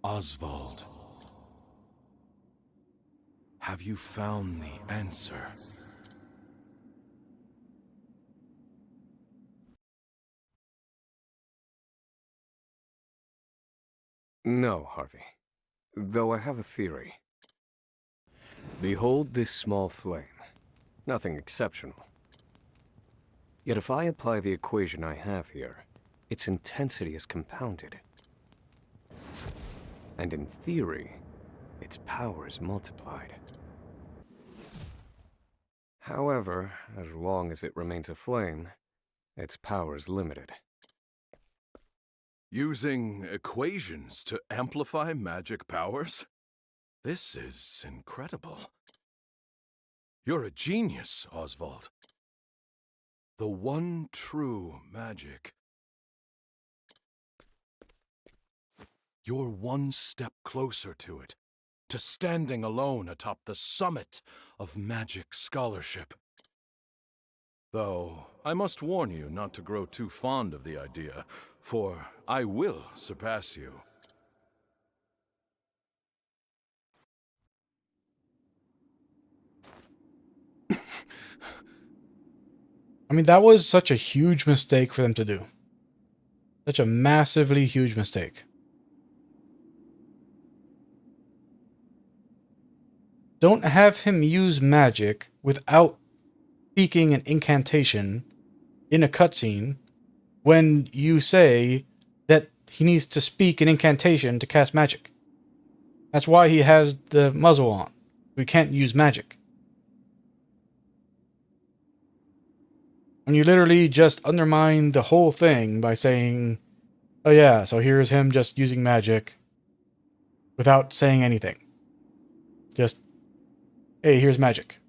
Oswald, have you found the answer? No, Harvey. Though I have a theory. Behold this small flame. Nothing exceptional. Yet if I apply the equation I have here, its intensity is compounded. And in theory, its power is multiplied. However, as long as it remains a flame, its power is limited. Using equations to amplify magic powers? This is incredible. You're a genius, Oswald. The one true magic. You're one step closer to it, to standing alone atop the summit of magic scholarship. Though, I must warn you not to grow too fond of the idea, for I will surpass you. I mean, that was such a huge mistake for them to do. Such a massively huge mistake. Don't have him use magic without speaking an incantation in a cutscene when you say that he needs to speak an incantation to cast magic. That's why he has the muzzle on. We can't use magic. And you literally just undermine the whole thing by saying, oh yeah, so here's him just using magic without saying anything. Just, hey, here's magic.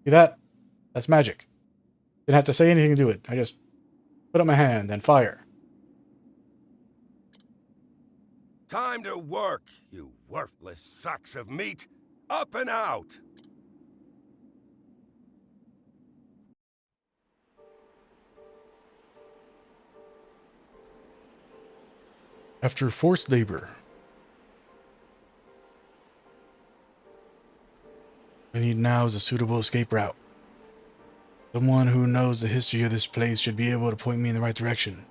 See that? That's magic. Didn't have to say anything to do it. I just put up my hand and fire. Time to work, you worthless sacks of meat! Up and out! After forced labor, I need now is a suitable escape route. Someone who knows the history of this place should be able to point me in the right direction.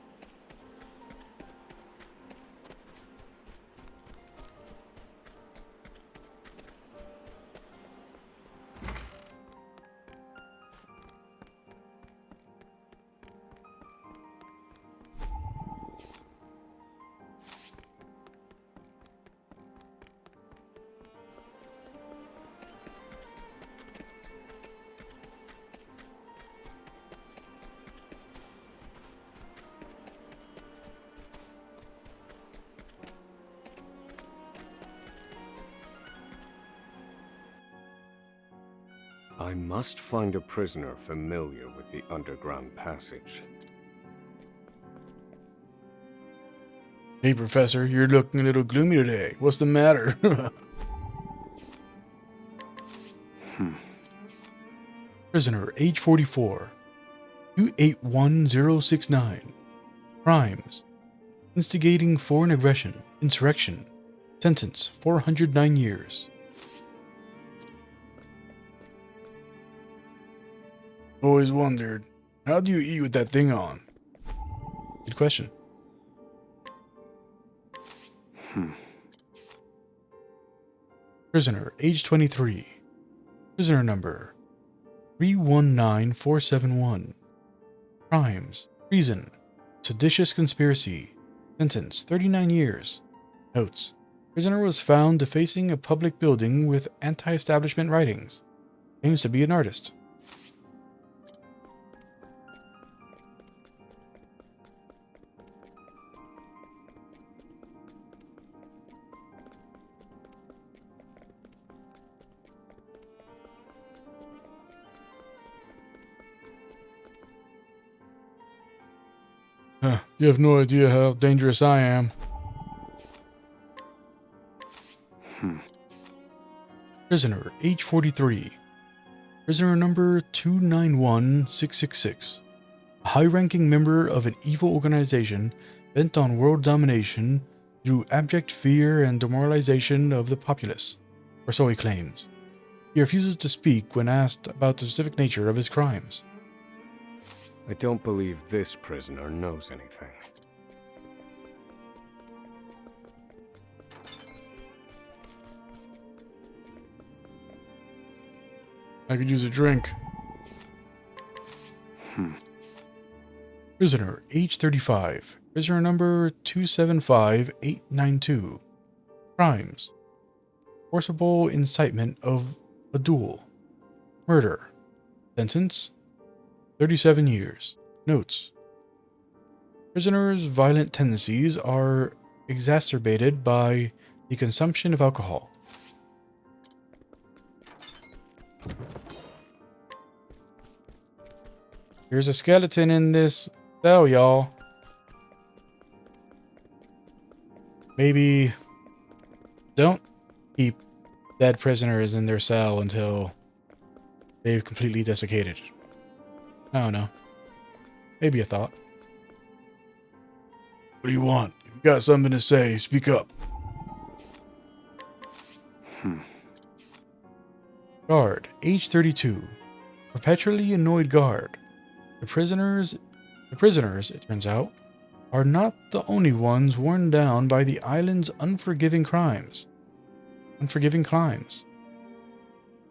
I must find a prisoner familiar with the underground passage. Hey, Professor, you're looking a little gloomy today. What's the matter? Prisoner, age 44. 281069. Crimes. Instigating foreign aggression. Insurrection. Sentence, 409 years. Always wondered, how do you eat with that thing on? Good question. Prisoner, age 23. Prisoner number 319471. Crimes, treason, seditious conspiracy. Sentence, 39 years. Notes. Prisoner was found defacing a public building with anti-establishment writings. Claims to be an artist. You have no idea how dangerous I am. Prisoner, age 43. Prisoner number 291666. A high-ranking member of an evil organization bent on world domination through abject fear and demoralization of the populace, or so he claims. He refuses to speak when asked about the specific nature of his crimes. I don't believe this prisoner knows anything. I could use a drink. Prisoner, age 35. Prisoner number 275892. Crimes: forcible incitement of a duel. Murder. Sentence: 37 years. Notes: prisoner's violent tendencies are exacerbated by the consumption of alcohol. Here's a skeleton in this cell, y'all. Maybe don't keep dead prisoners in their cell until they've completely desiccated. I don't know. Maybe a thought. What do you want? If you got something to say, speak up. Guard, age 32. Perpetually annoyed guard. The prisoners, it turns out, are not the only ones worn down by the island's unforgiving climes.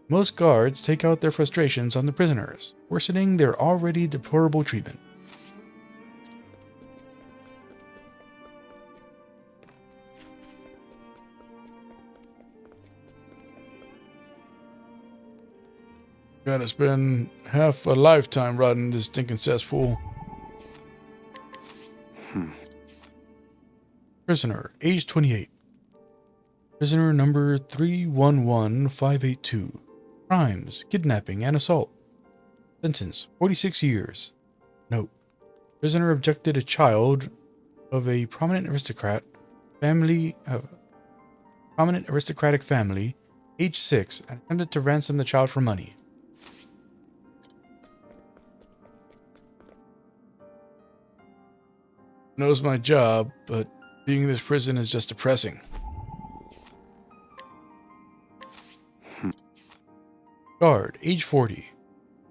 Most guards take out their frustrations on the prisoners, worsening their already deplorable treatment. Gotta spend half a lifetime rotting this stinking cesspool. Prisoner, age 28. Prisoner number 311582. Crimes: kidnapping and assault. Sentence: 46 years. Note: prisoner abducted a child of a prominent aristocratic family, age 6, and attempted to ransom the child for money. Knows my job, but being in this prison is just depressing. Guard, age 40.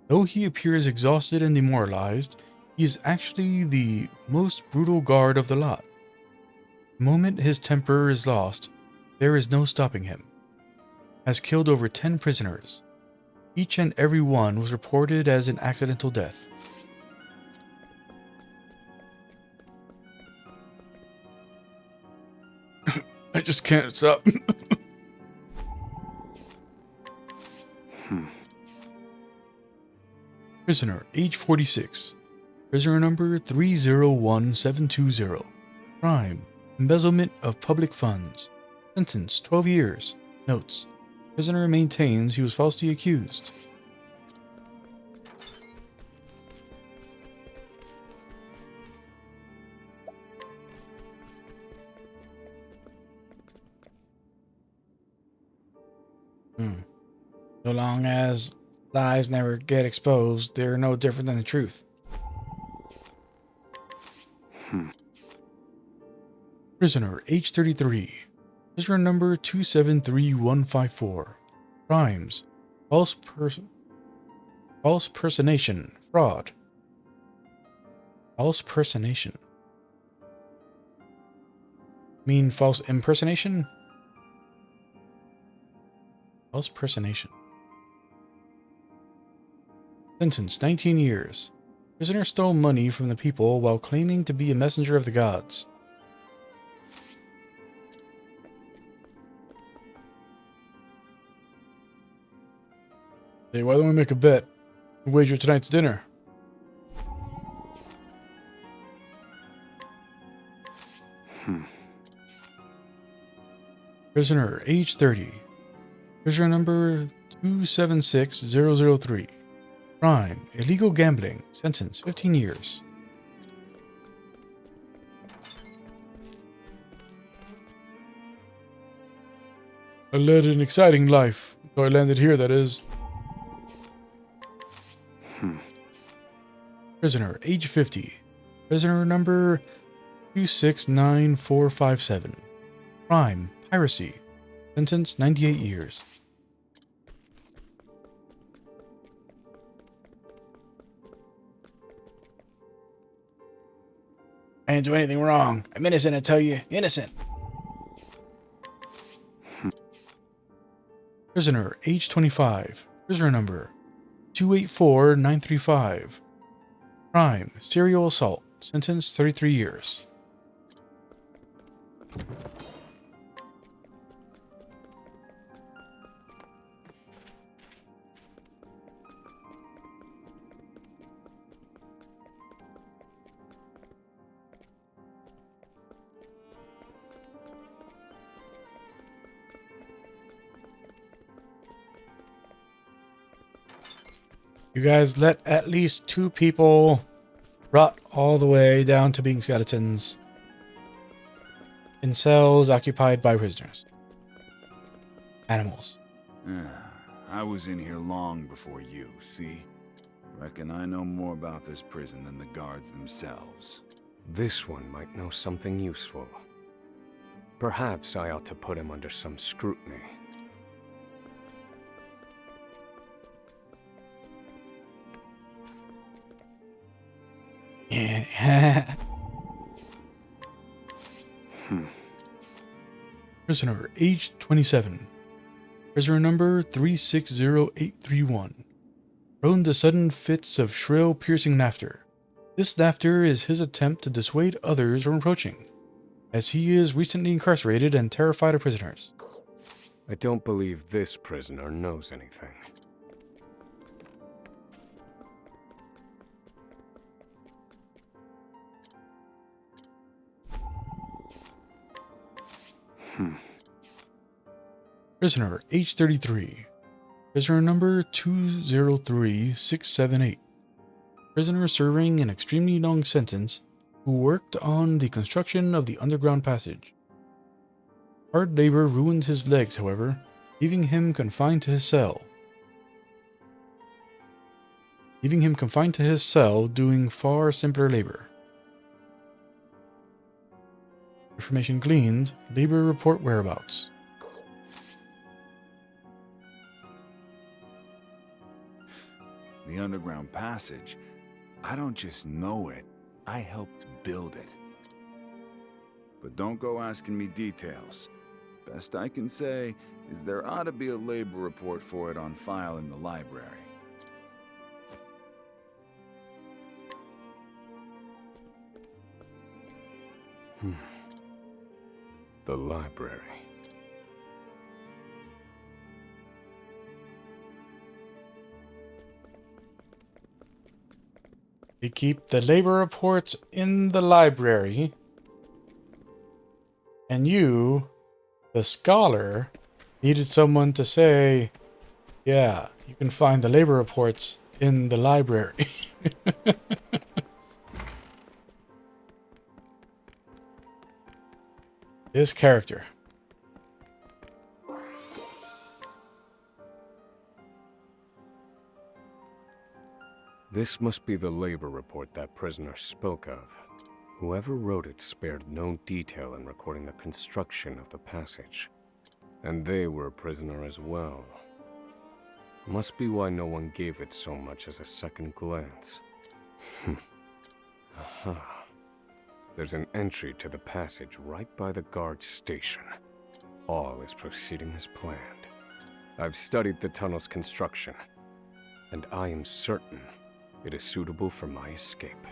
Though he appears exhausted and demoralized, he is actually the most brutal guard of the lot. The moment his temper is lost, there is no stopping him. Has killed over 10 prisoners. Each and every one was reported as an accidental death. I just can't stop. Prisoner, age 46. Prisoner number 301720. Crime: embezzlement of public funds. Sentence: 12 years. Notes: prisoner maintains he was falsely accused. So long as lies never get exposed, they're no different than the truth. Prisoner, age 33. Prisoner number 273154. Crimes: false personation, fraud. False personation. Mean false impersonation? False personation. Sentence: 19 years. Prisoner stole money from the people while claiming to be a messenger of the gods. Hey, why don't we make a bet? Wager tonight's dinner. Prisoner, age 30. Prisoner number 276003. Crime: illegal gambling. Sentence: 15 years. I led an exciting life, so I landed here, that is. Prisoner, age 50. Prisoner number 269457. Crime, piracy. Sentence 98 years. I didn't do anything wrong. I'm innocent, I tell you. Innocent. Prisoner, age 25. Prisoner number 284935. Crime, serial assault. Sentence 33 years. You guys let at least 2 people rot all the way down to being skeletons in cells occupied by prisoners. Animals. I was in here long before you, see? Reckon I know more about this prison than the guards themselves. This one might know something useful. Perhaps I ought to put him under some scrutiny. Yeah. Prisoner, age 27. Prisoner number 360831. Prone to sudden fits of shrill, piercing laughter. This laughter is his attempt to dissuade others from approaching, as he is recently incarcerated and terrified of prisoners. I don't believe this prisoner knows anything. Prisoner, age 33. Prisoner number 203678. Prisoner serving an extremely long sentence who worked on the construction of the underground passage. Hard labor ruined his legs, however, leaving him confined to his cell. Doing far simpler labor. Information gleaned. Labor report whereabouts. The underground passage, I don't just know it, I helped build it. But don't go asking me details. Best I can say is there ought to be a labor report for it on file in the library. The library. We keep the labor reports in the library. And you, the scholar, needed someone to say, yeah, you can find the labor reports in the library. This character. This must be the labor report that prisoner spoke of. Whoever wrote it spared no detail in recording the construction of the passage. And they were a prisoner as well. Must be why no one gave it so much as a second glance. Aha. There's an entry to the passage right by the guard station. All is proceeding as planned. I've studied the tunnel's construction, and I am certain it is suitable for my escape.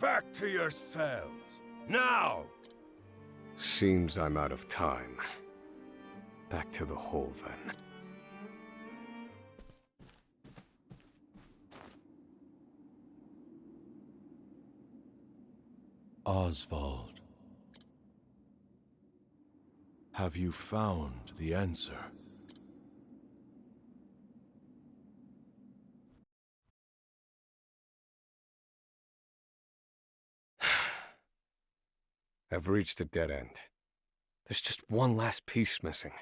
Back to your cells, now! Seems I'm out of time. Back to the hole, then. Oswald, have you found the answer? I've reached a dead end. There's just one last piece missing.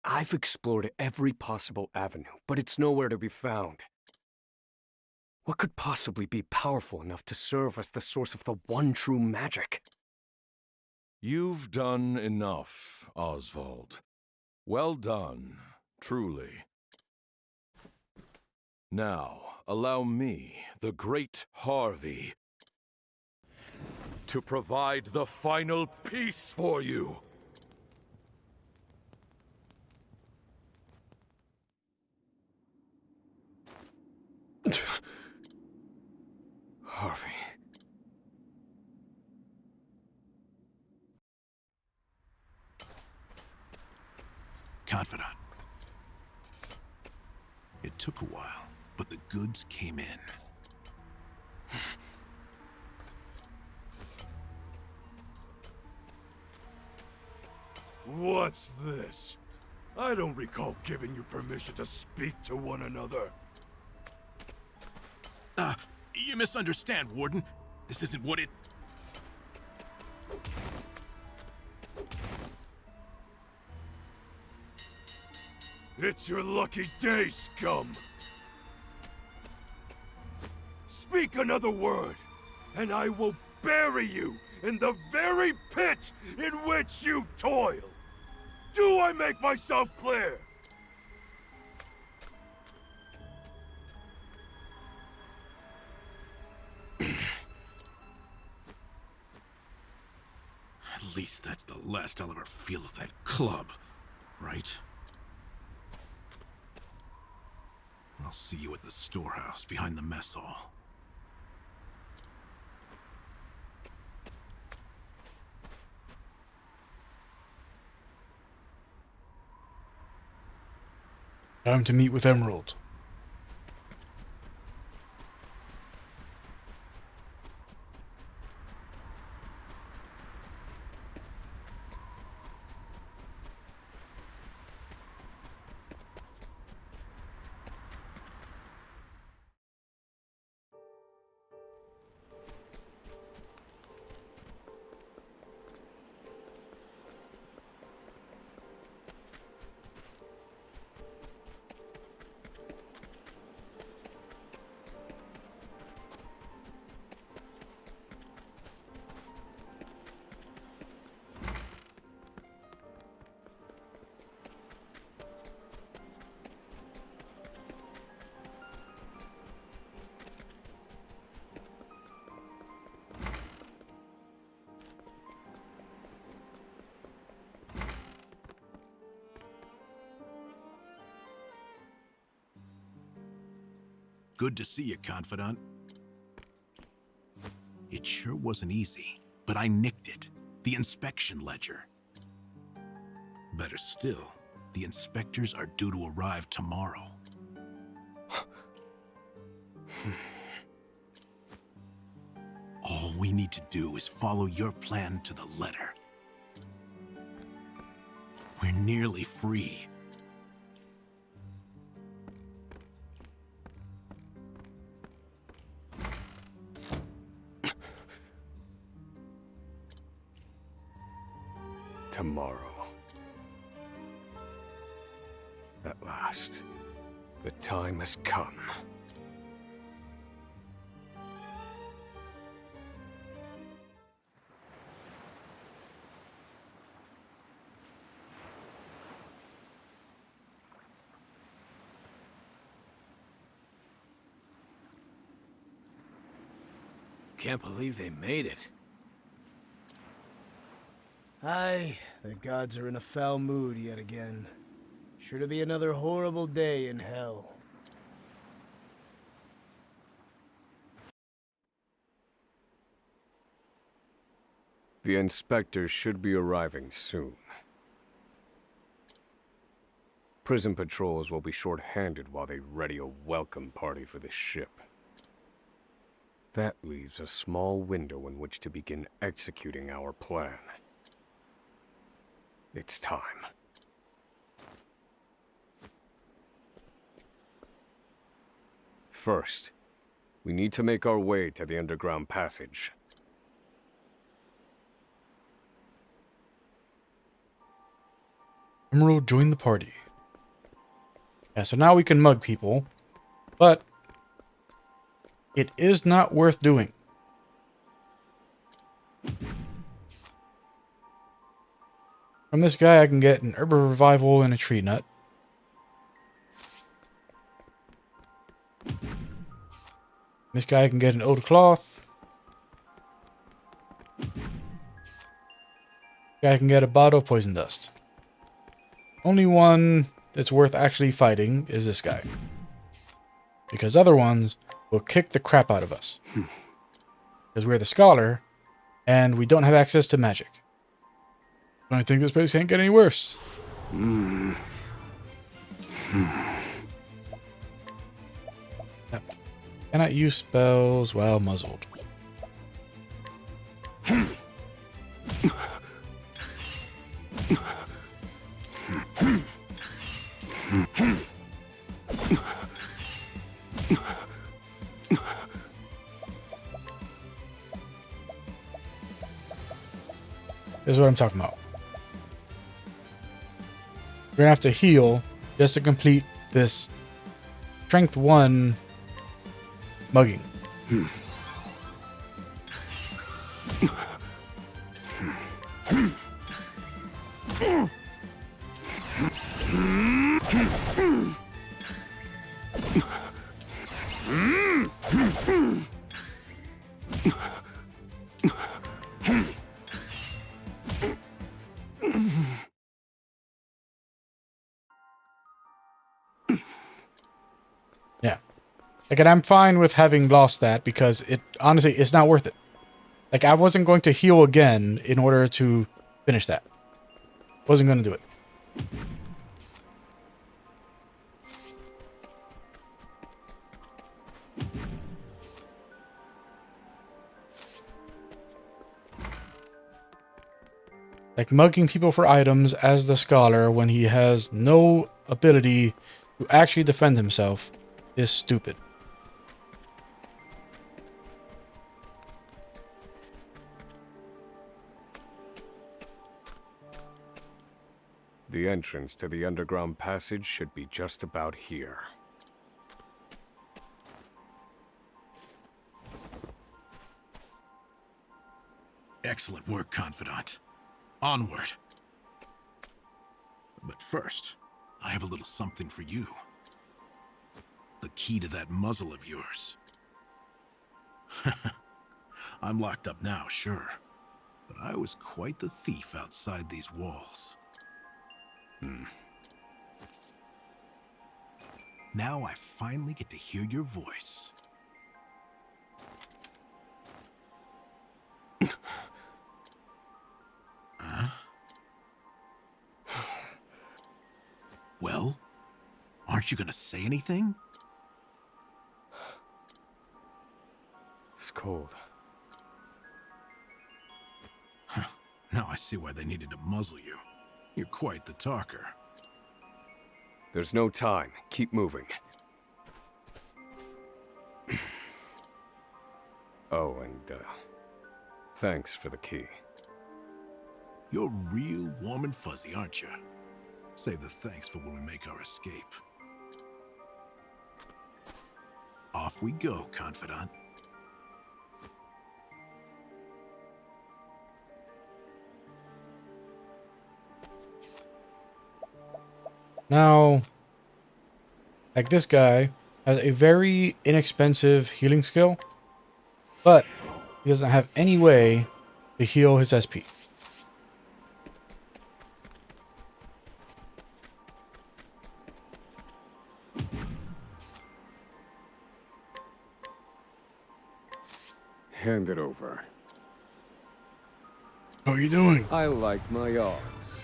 I've explored every possible avenue, but it's nowhere to be found. What could possibly be powerful enough to serve as the source of the one true magic? You've done enough, Oswald. Well done, truly. Now, allow me, the great Harvey, to provide the final piece for you. Harvey. Confidant. It took a while, but the goods came in. What's this? I don't recall giving you permission to speak to one another. You misunderstand, Warden. This isn't what it... It's your lucky day, scum! Speak another word, and I will bury you in the very pit in which you toil! Do I make myself clear? At least that's the last I'll ever feel of that club, right? I'll see you at the storehouse behind the mess hall. Time to meet with Emerald. Good to see you, Confidant. It sure wasn't easy, but I nicked it. The inspection ledger. Better still, the inspectors are due to arrive tomorrow. All we need to do is follow your plan to the letter. We're nearly free. Tomorrow. At last, the time has come. Can't believe they made it. Aye, the gods are in a foul mood yet again. Sure to be another horrible day in hell. The inspectors should be arriving soon. Prison patrols will be short-handed while they ready a welcome party for the ship. That leaves a small window in which to begin executing our plan. It's time. First, we need to make our way to the underground passage. Emerald joined the party. Yeah, so now we can mug people, but It is not worth doing. From this guy, I can get an herb of revival and a tree nut. This guy I can get an old cloth. This guy I can get a bottle of poison dust. Only one that's worth actually fighting is this guy. Because other ones will kick the crap out of us. Because we're the scholar, and we don't have access to magic. I think this place can't get any worse. Cannot use spells while muzzled. This is what I'm talking about. We're gonna have to heal just to complete this strength 1 mugging. Yeah. Like, and I'm fine with having lost that because it honestly, it's not worth it. Like, I wasn't going to heal again in order to finish that. Wasn't going to do it. Like, mugging people for items as the scholar when he has no ability to actually defend himself is stupid. The entrance to the underground passage should be just about here. Excellent work, Confidant. Onward. But first, I have a little something for you. The key to that muzzle of yours. I'm locked up now, sure. But I was quite the thief outside these walls. Now I finally get to hear your voice. Huh? Well, aren't you gonna say anything? It's cold. Now I see why they needed to muzzle you. You're quite the talker. There's no time. Keep moving. Oh, and, thanks for the key. You're real warm and fuzzy, aren't you? Save the thanks for when we make our escape. Off we go, Confidant. Now, like, this guy has a very inexpensive healing skill, but he doesn't have any way to heal his SP. Hand it over. How are you doing? I like my odds.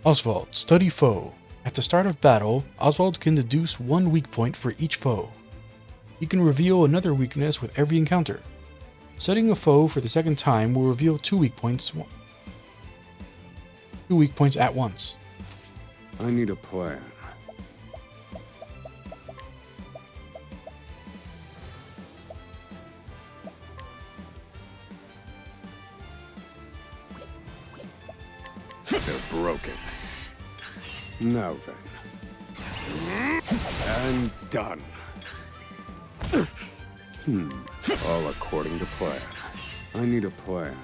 Oswald, study foe. At the start of battle, Oswald can deduce one weak point for each foe. He can reveal another weakness with every encounter. Studying a foe for the second time will reveal 2 weak points. 2 weak points at once. I need a plan. They're broken. Now then. And done. All according to plan. I need a plan.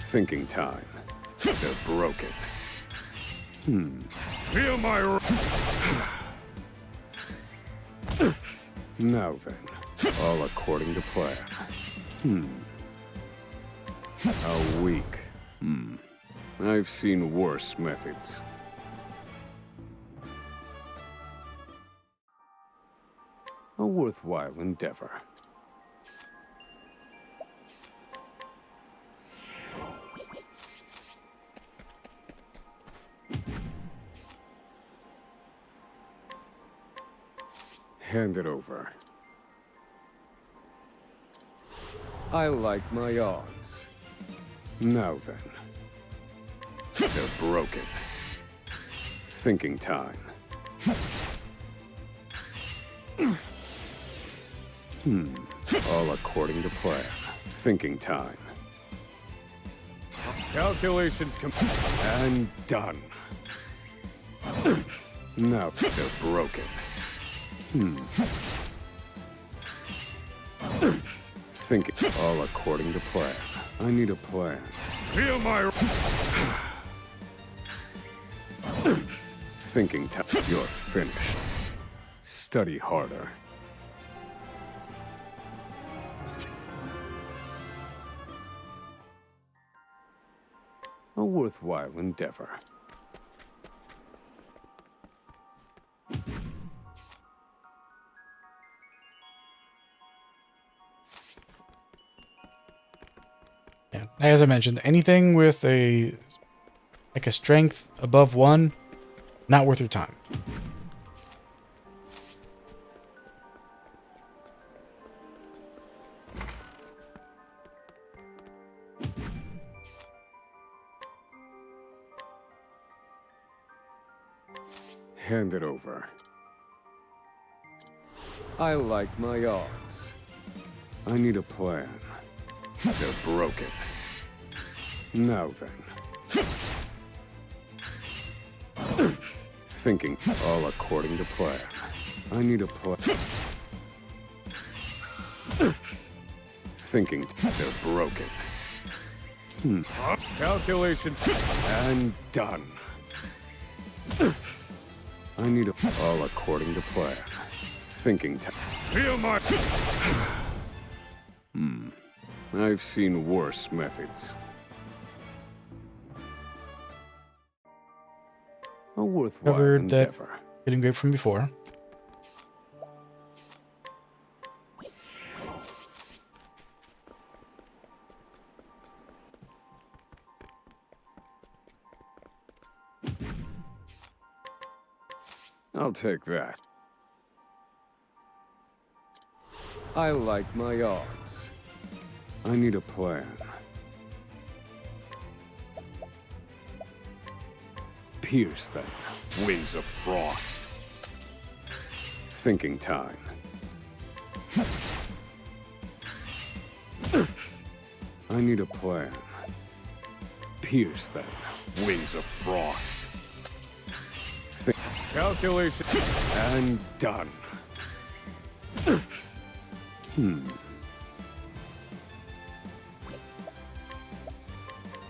Thinking time. They're broken. Feel my... Now then, all according to plan. How weak. I've seen worse methods. A worthwhile endeavor. Hand it over. I like my odds. Now then. They're broken. Thinking time. All according to plan. Thinking time. Calculations And done. Now they're broken. Thinking all according to plan. I need a plan. Feel my... Thinking time. You're finished. Study harder. A worthwhile endeavor. Yeah, as I mentioned, anything with a strength above 1, not worth your time. Hand it over. I like my odds. I need a plan. They're broken. Now then. Thinking all according to plan. I need a plan. Thinking they're broken. Calculation... And done. I need a all according to plan. Thinking time. Feel my... I've seen worse methods. A worthwhile Covered that endeavor. getting great from before. I'll take that. I like my odds. I need a plan. Pierce them. Wings of frost. Thinking time. I need a plan. Pierce them. Wings of frost. Calculation... And done.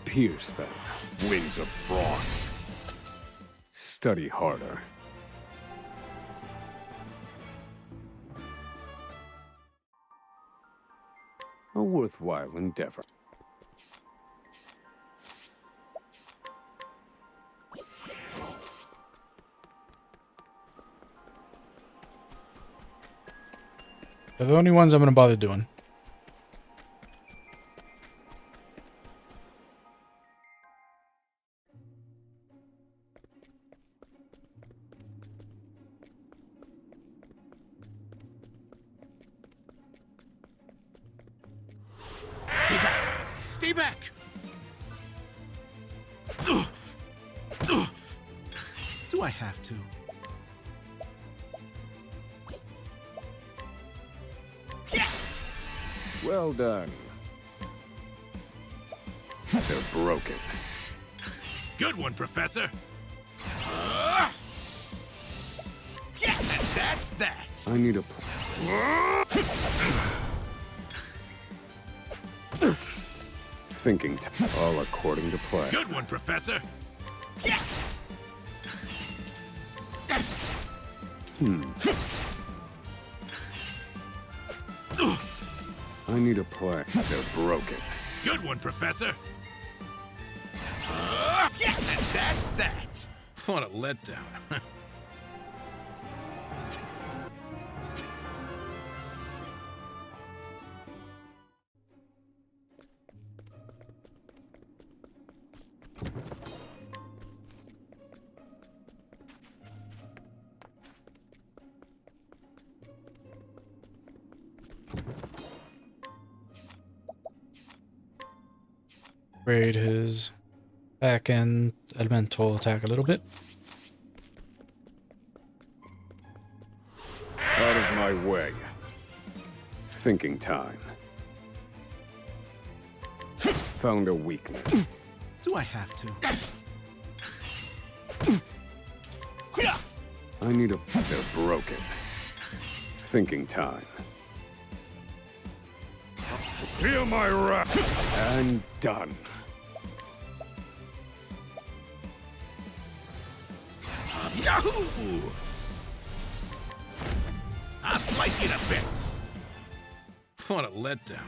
Pierce them. Wings of frost. Study harder. A worthwhile endeavor. They're the only ones I'm going to bother doing. Stay back! Do I have to? Well done. They're broken. Good one, Professor! that. I need a thinking all according to plan. Good one, Professor. I need a plan. They're broken. Good one, Professor. And that's that. What a letdown. Upgrade his back end elemental attack a little bit. Out of my way. Thinking time. Found a weakness. Do I have to? I need a. They're broken. Thinking time. Feel my wrath. And done. Yahoo! I'll slice you to bits. What a letdown.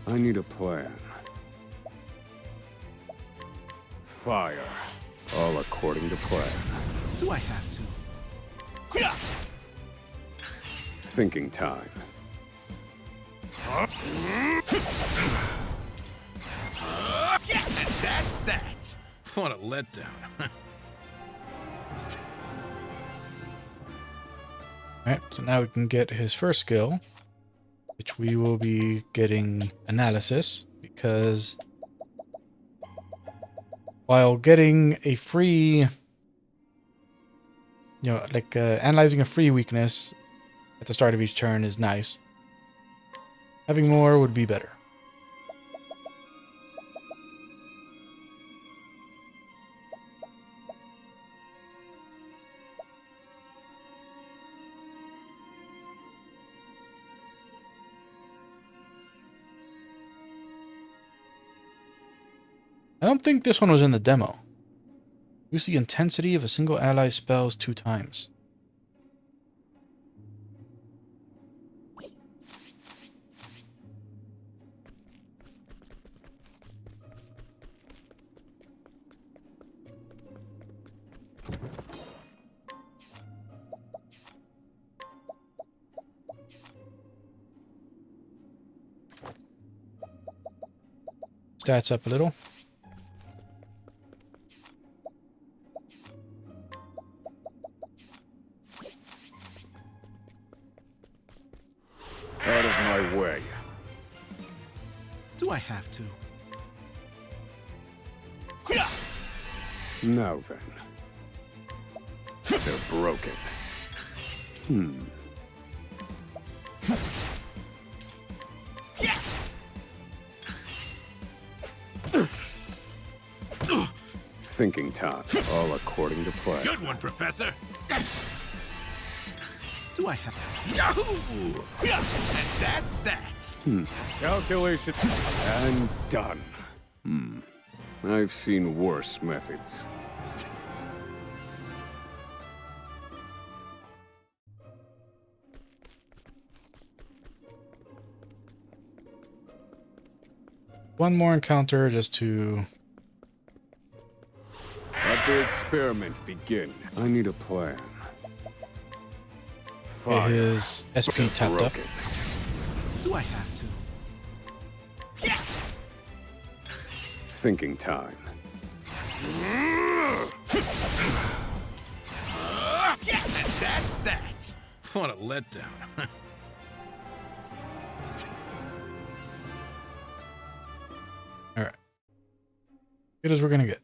I need a plan. Fire. All according to plan. Do I have to? Thinking time. And that's that. What a letdown. Alright, so now we can get his first skill, which we will be getting analysis, because while getting a free, analyzing a free weakness at the start of each turn is nice. Having more would be better. I don't think this one was in the demo. Use the intensity of a single ally's spells 2 times. Stats up a little. Out of my way. Do I have to? Now then. They're broken. Thinking time. All according to plan. Good one, Professor. Do I have Yahoo! And that's that. Calculation. And done. I've seen worse methods. One more encounter just to... Let the experiment begin. I need a plan. get Fire. his SP tapped up. Broken. Do I have to? Thinking time. And that's that. What a letdown. good as we're gonna get.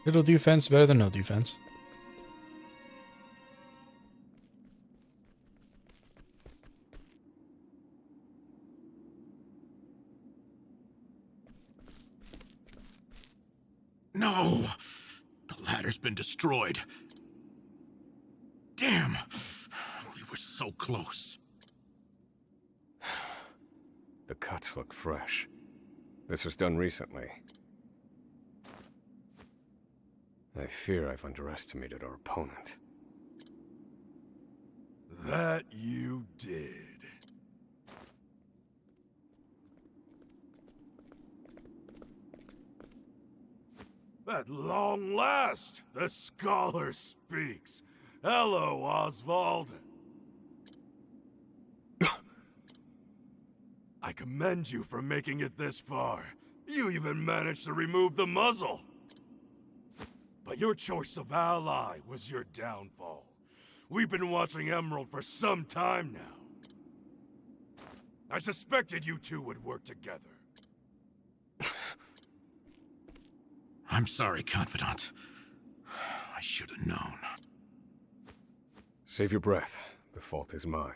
Little defense better than no defense. No! The ladder's been destroyed. Damn! We were so close. The cuts look fresh. This was done recently. I fear I've underestimated our opponent. That you did. At long last, the scholar speaks. Hello, Oswald. I commend you for making it this far. You even managed to remove the muzzle. But your choice of ally was your downfall. We've been watching Emerald for some time now. I suspected you two would work together. I'm sorry, Confidant. I should have known. Save your breath. The fault is mine.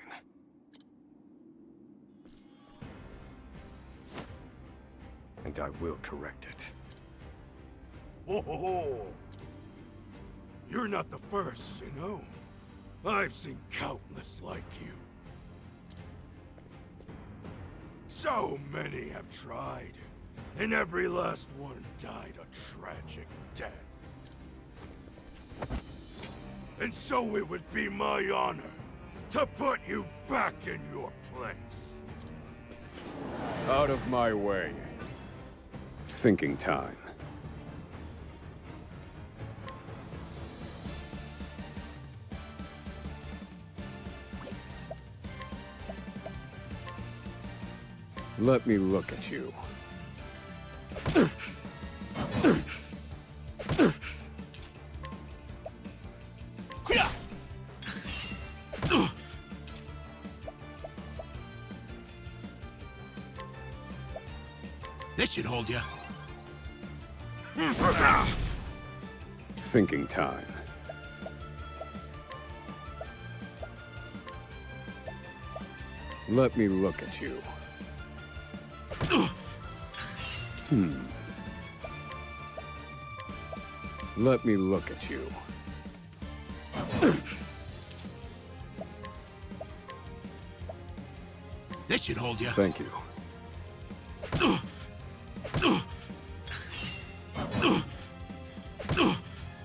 And I will correct it. Ho ho ho! You're not the first, you know. I've seen countless like you. So many have tried, and every last one died a tragic death. And so it would be my honor to put you back in your place. Out of my way. Thinking time. Let me look at you. This should hold you. Thinking time. Let me look at you. Let me look at you. This should hold you. Thank you.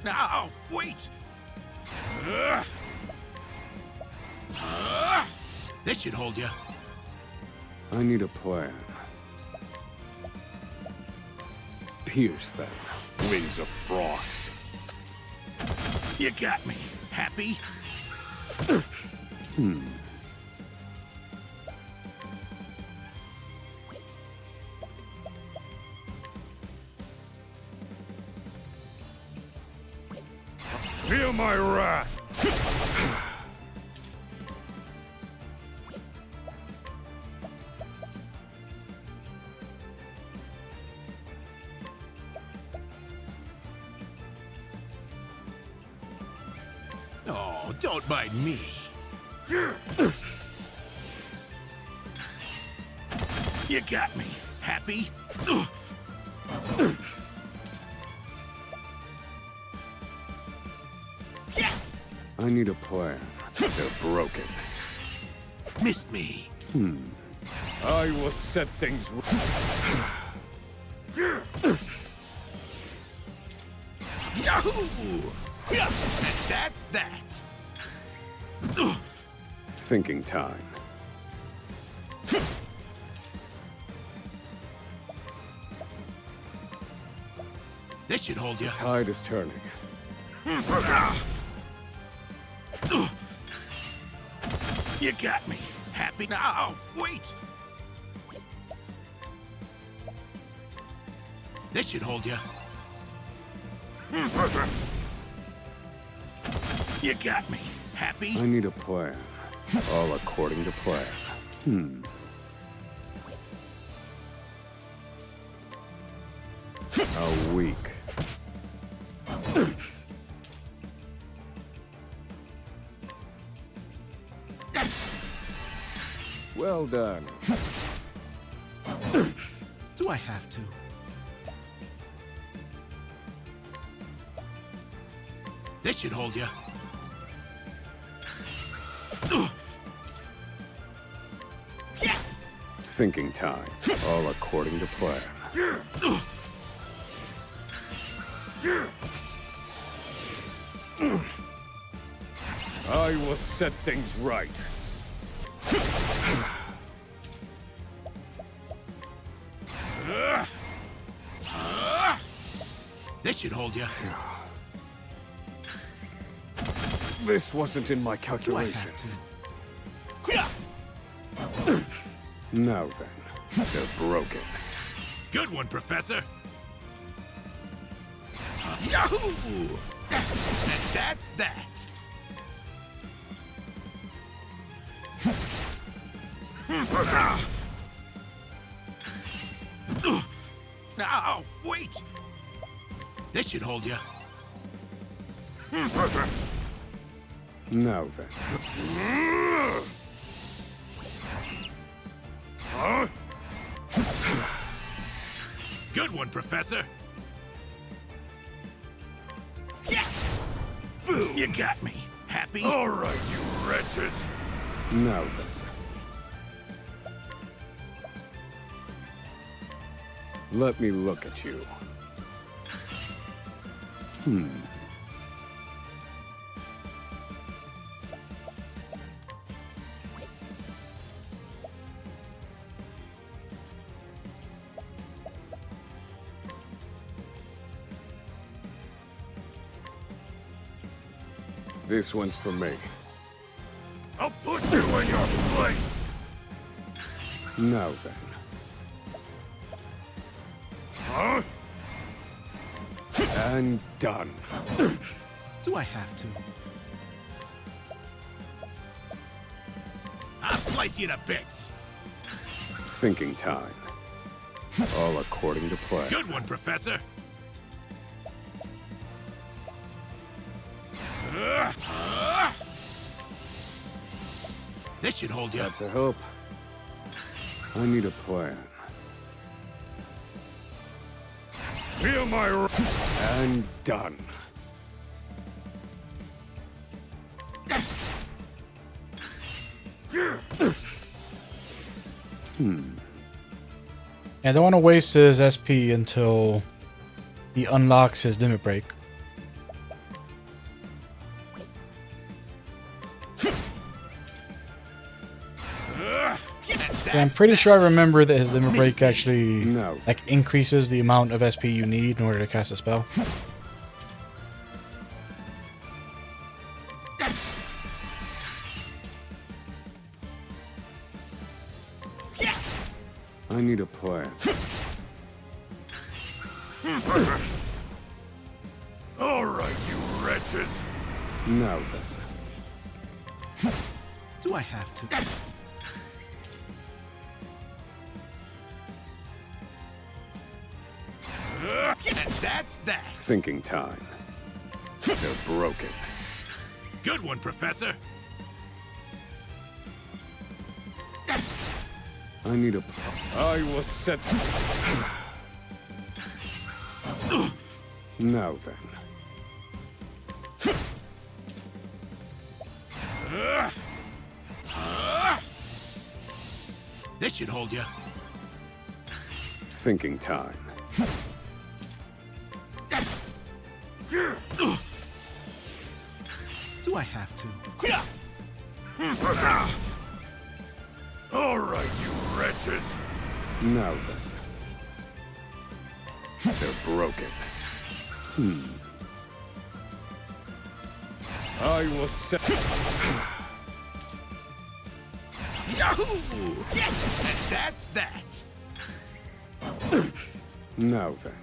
Now, wait! This should hold you. I need a plan. Pierce them. Wings of frost. You got me. Happy? Feel my wrath! Oh, don't mind me. You got me. Happy? I need a plan. They're broken. Missed me. I will set things Yahoo! And that's that. Thinking time. This should hold you. Tide is turning. You got me. Happy now. Wait. This should hold you. You got me. Happy? I need a plan. All according to plan. How weak. Well done. Do I have to? This should hold you. Thinking time. All according to plan. I will set things right. This should hold you. This wasn't in my calculations. Now then, they're broken. Good one, Professor. Yahoo! And that's that. Now, wait. This should hold you. Now then. Good one, Professor. You got me. Happy? All right, you wretches. Now then. Let me look at you. This one's for me. I'll put you in your place. Now then. Huh? And done. Do I have to? I'll slice you to bits. Thinking time. All according to plan. Good one, Professor. This should hold you. That's a help. I need a plan. Feel my... And done. I don't want to waste his SP until he unlocks his limit break. Yeah, I'm pretty sure I remember that his limit break actually No. like increases the amount of SP you need in order to cast a spell. I need a plan. All right, you wretches. Now then. Do I have to? And that's that. Thinking time. They're broken. Good one, Professor. I need a... I will set... Now then. This should hold you. Thinking time. Do I have to? All right, you wretches. Now then. They're broken. I will set... Yahoo! And that's that. Now then.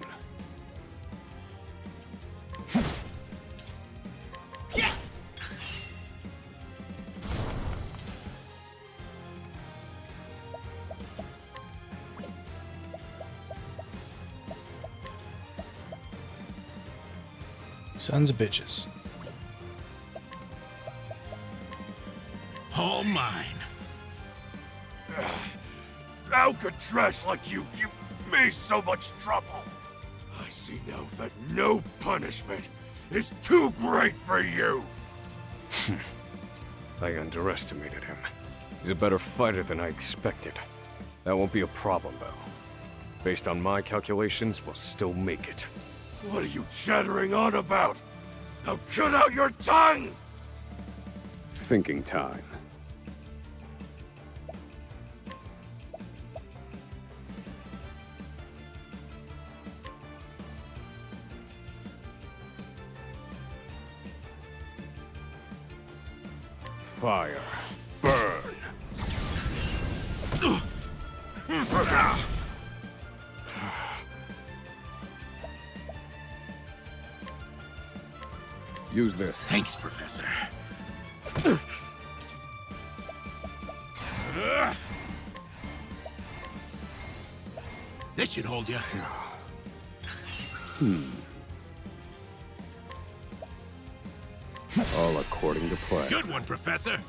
Sons of bitches. All mine. How could trash like you give me so much trouble? I see now that no punishment is too great for you. I underestimated him. He's a better fighter than I expected. That won't be a problem, though. Based on my calculations, we'll still make it. What are you chattering on about? Now cut out your tongue! Thinking time. Fire. Burn. Use this. Thanks, Professor. This should hold you. All according to plan. Good one, Professor.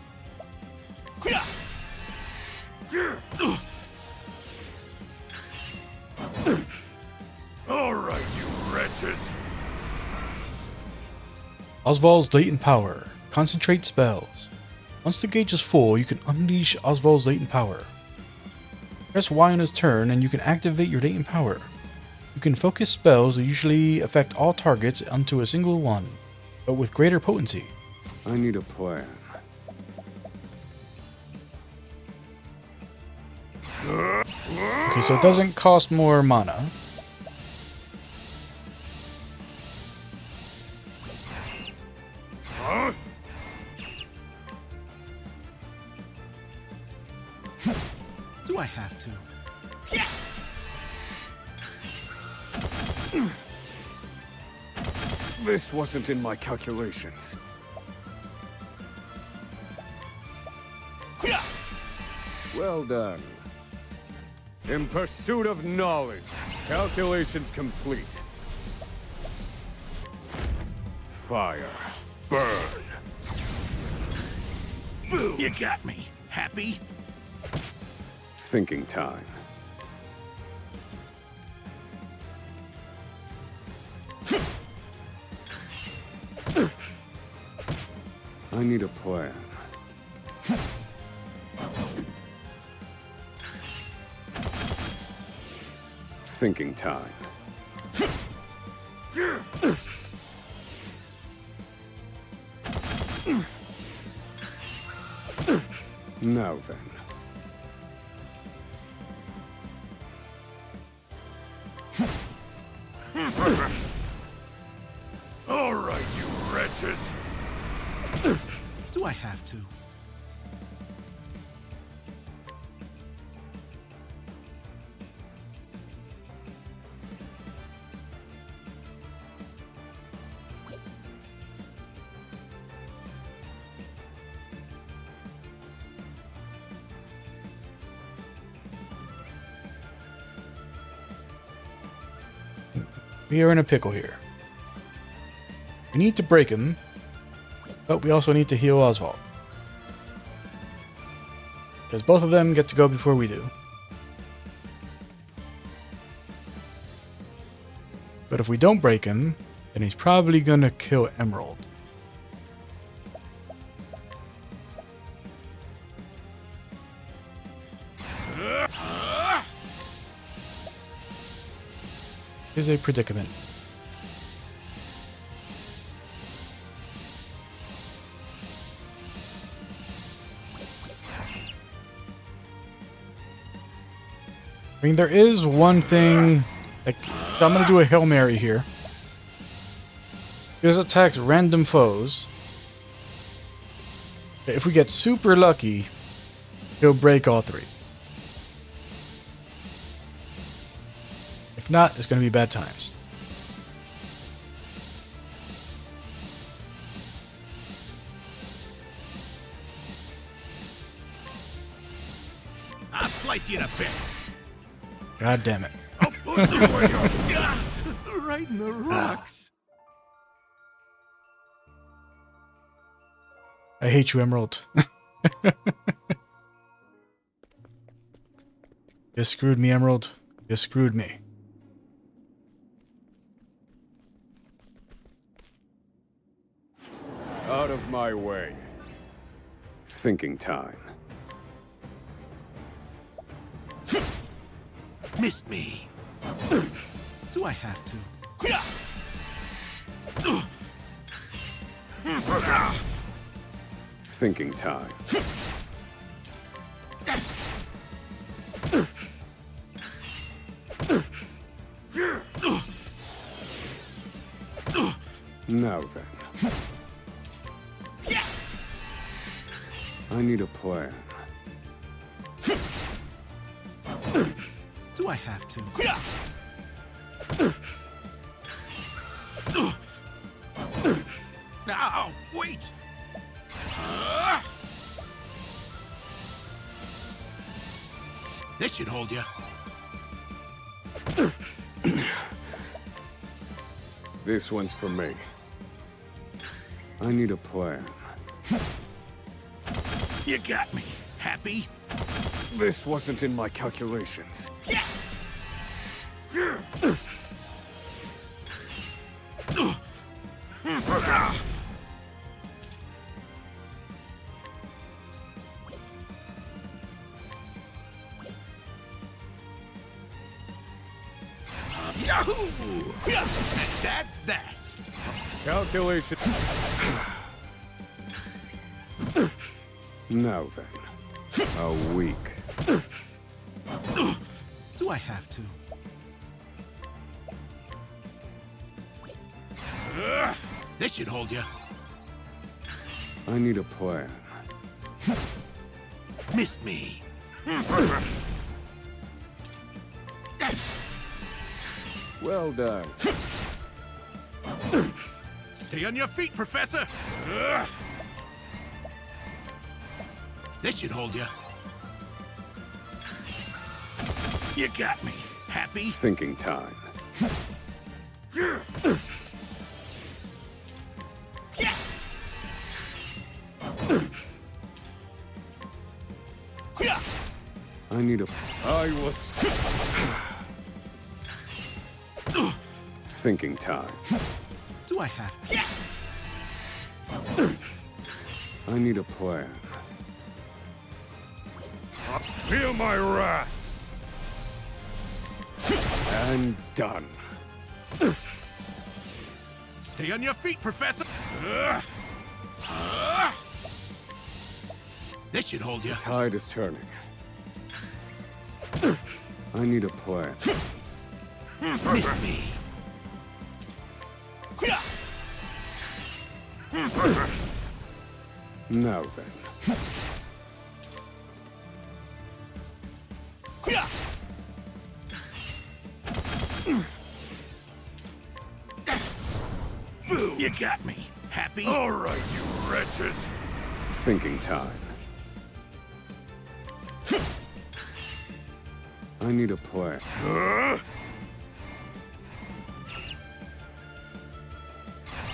All right, you wretches. Oswald's latent power. Concentrate spells. Once the gauge is full, you can unleash Oswald's latent power. Press Y on his turn and you can activate your latent power. You can focus spells that usually affect all targets onto a single one, but with greater potency. I need a plan. Okay, so it doesn't cost more mana. Do I have to? This wasn't in my calculations. Well done. In pursuit of knowledge. Calculations complete. Fire. Burn. You got me. Happy? Thinking time. I need a plan. Thinking time. Now then. All right, you wretches. Do I have to? We are in a pickle here. We need to break him, but we also need to heal Oswald. Because both of them get to go before we do. But if we don't break him, then he's probably gonna kill Emerald. Is a predicament. I mean, there is one thing, like, I'm gonna do a Hail Mary here. This attacks random foes. If we get super lucky, he'll break all three. If not, it's going to be bad times. I'll slice you to bits. God damn it. Right in the rocks. I hate you, Emerald. You screwed me, Emerald. You screwed me. Out of my way. Thinking time. Missed me. Do I have to? Thinking time. Now then. I need a plan. Do I have to? Now, wait. This should hold you. This one's for me. I need a plan. You got me. Happy? This wasn't in my calculations. Yahoo! That's that. Calculation. Now then. A week. Do I have to? This should hold you. I need a plan. Missed me. Well done. Stay on your feet, Professor. This should hold you. You got me. Happy? Thinking time. I need a... I was... Thinking time. Do I have to? I need a plan. Feel my wrath! And done. Stay on your feet, Professor. This should hold you. Tide is turning. I need a plan. Miss me. Now then. You got me. Happy? All right, you wretches. Thinking time. I need a plan.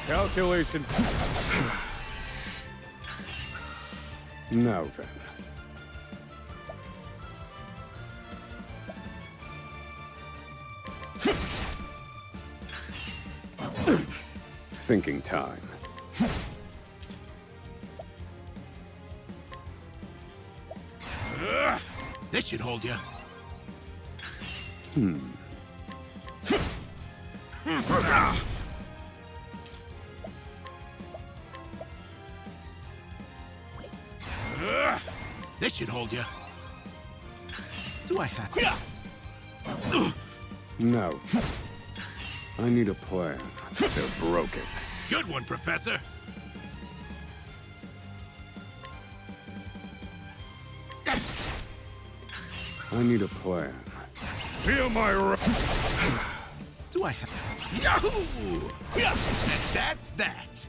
Calculations. Now then. Thinking time. This should hold you. This should hold you. Do I have? No. I need a plan. They're broken. Good one, Professor. I need a plan. Feel my Do I have... Yahoo! Yeah, and that's that.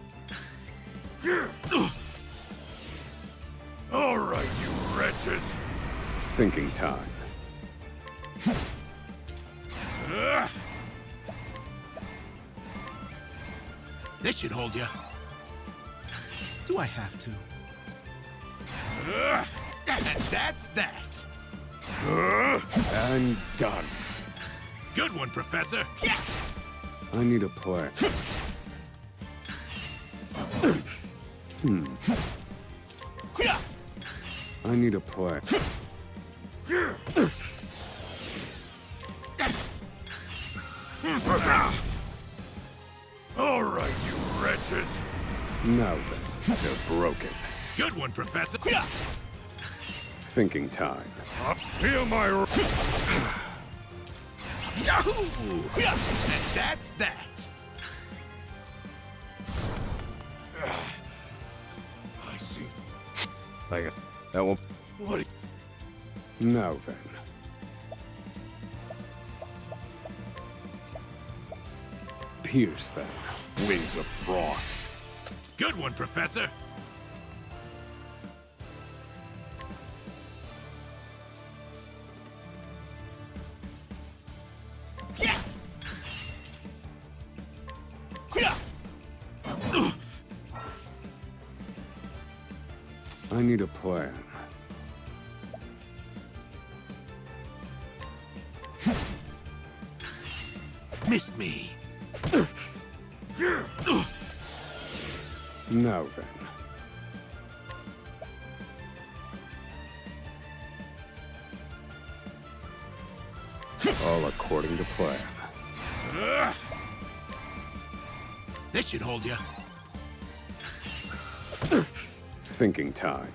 All right, you wretches. Thinking time. This should hold you. Do I have to? And that's that. And done. Good one, Professor. Yeah. I need a plan. Yeah. I need a plan. All right, you wretches. Now then, they're broken. Good one, Professor. Yeah. Thinking time. Feel my Yahoo! Yeah. And that's that. I see. I guess that will. What? Now then. Pierce them. Wings of frost. Good one, Professor. Yeah. Yeah. I need a plan. Missed me. Now then. All according to plan. This should hold you. Thinking time.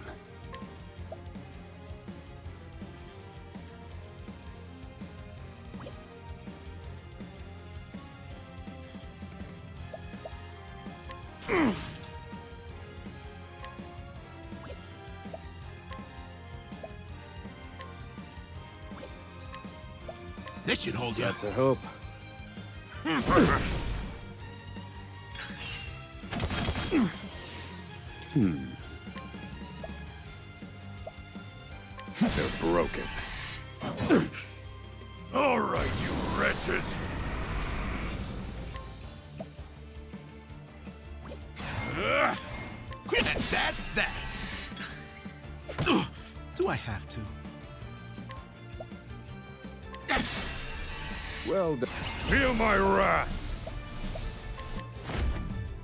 This should hold you. That's a hope. They're broken. All right, you wretches. And that's that. Do I have to? Well done. Feel my wrath.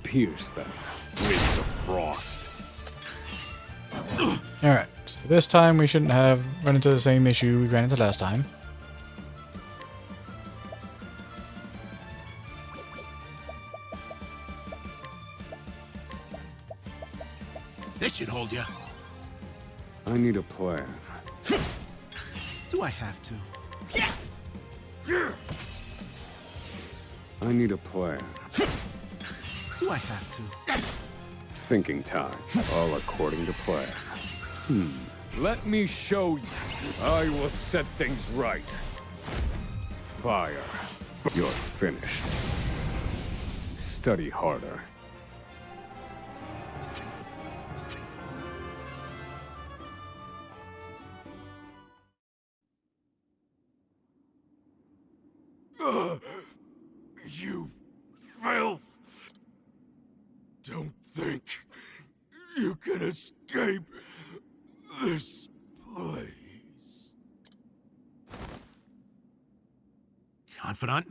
Pierce them. Wings of frost. Alright, so this time we shouldn't have run into the same issue we ran into last time. This should hold you. I need a plan. Do I have to? I need a plan. Do I have to? Thinking time. All according to plan. Let me show you. I will set things right. Fire. You're finished. Study harder. You filth. Don't think you can escape this place. Confidant?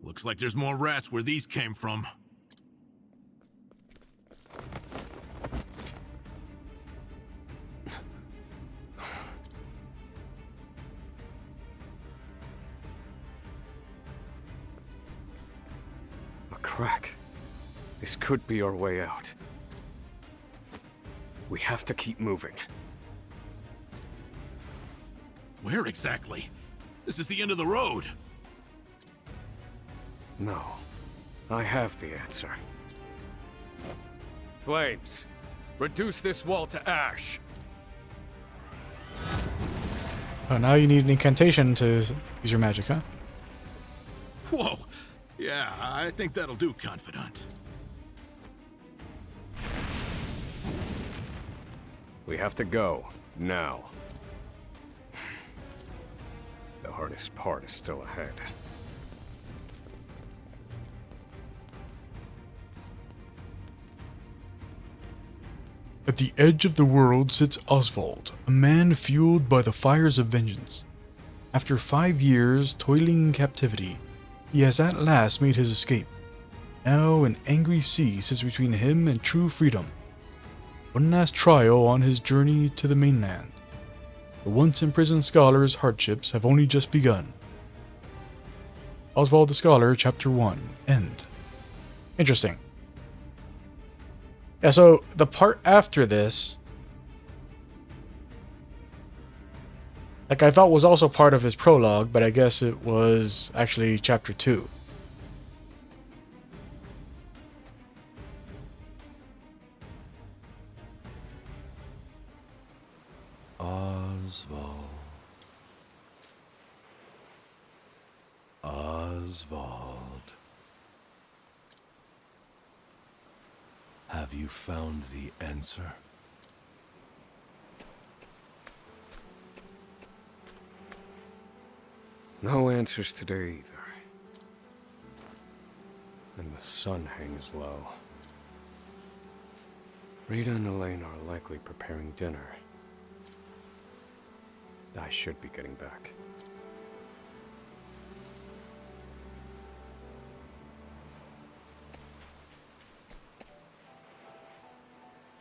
Looks like there's more rats where these came from. A crack. This could be our way out. We have to keep moving. Where exactly? This is the end of the road. No. I have the answer. Flames, reduce this wall to ash. Oh, now you need an incantation to use your magic, huh? Whoa! Yeah, I think that'll do, Confidant. We have to go. Now. The hardest part is still ahead. At the edge of the world sits Oswald, a man fueled by the fires of vengeance. After 5 years toiling in captivity, he has at last made his escape. Now an angry sea sits between him and true freedom. One last trial on his journey to the mainland. The once imprisoned scholar's hardships have only just begun. Oswald the Scholar, Chapter 1, End. Interesting. Yeah, so the part after this, like, I thought was also part of his prologue, but I guess it was actually Chapter 2. Oswald. Oswald. Have you found the answer? No answers today either. And the sun hangs low. Rita and Elaine are likely preparing dinner. I should be getting back.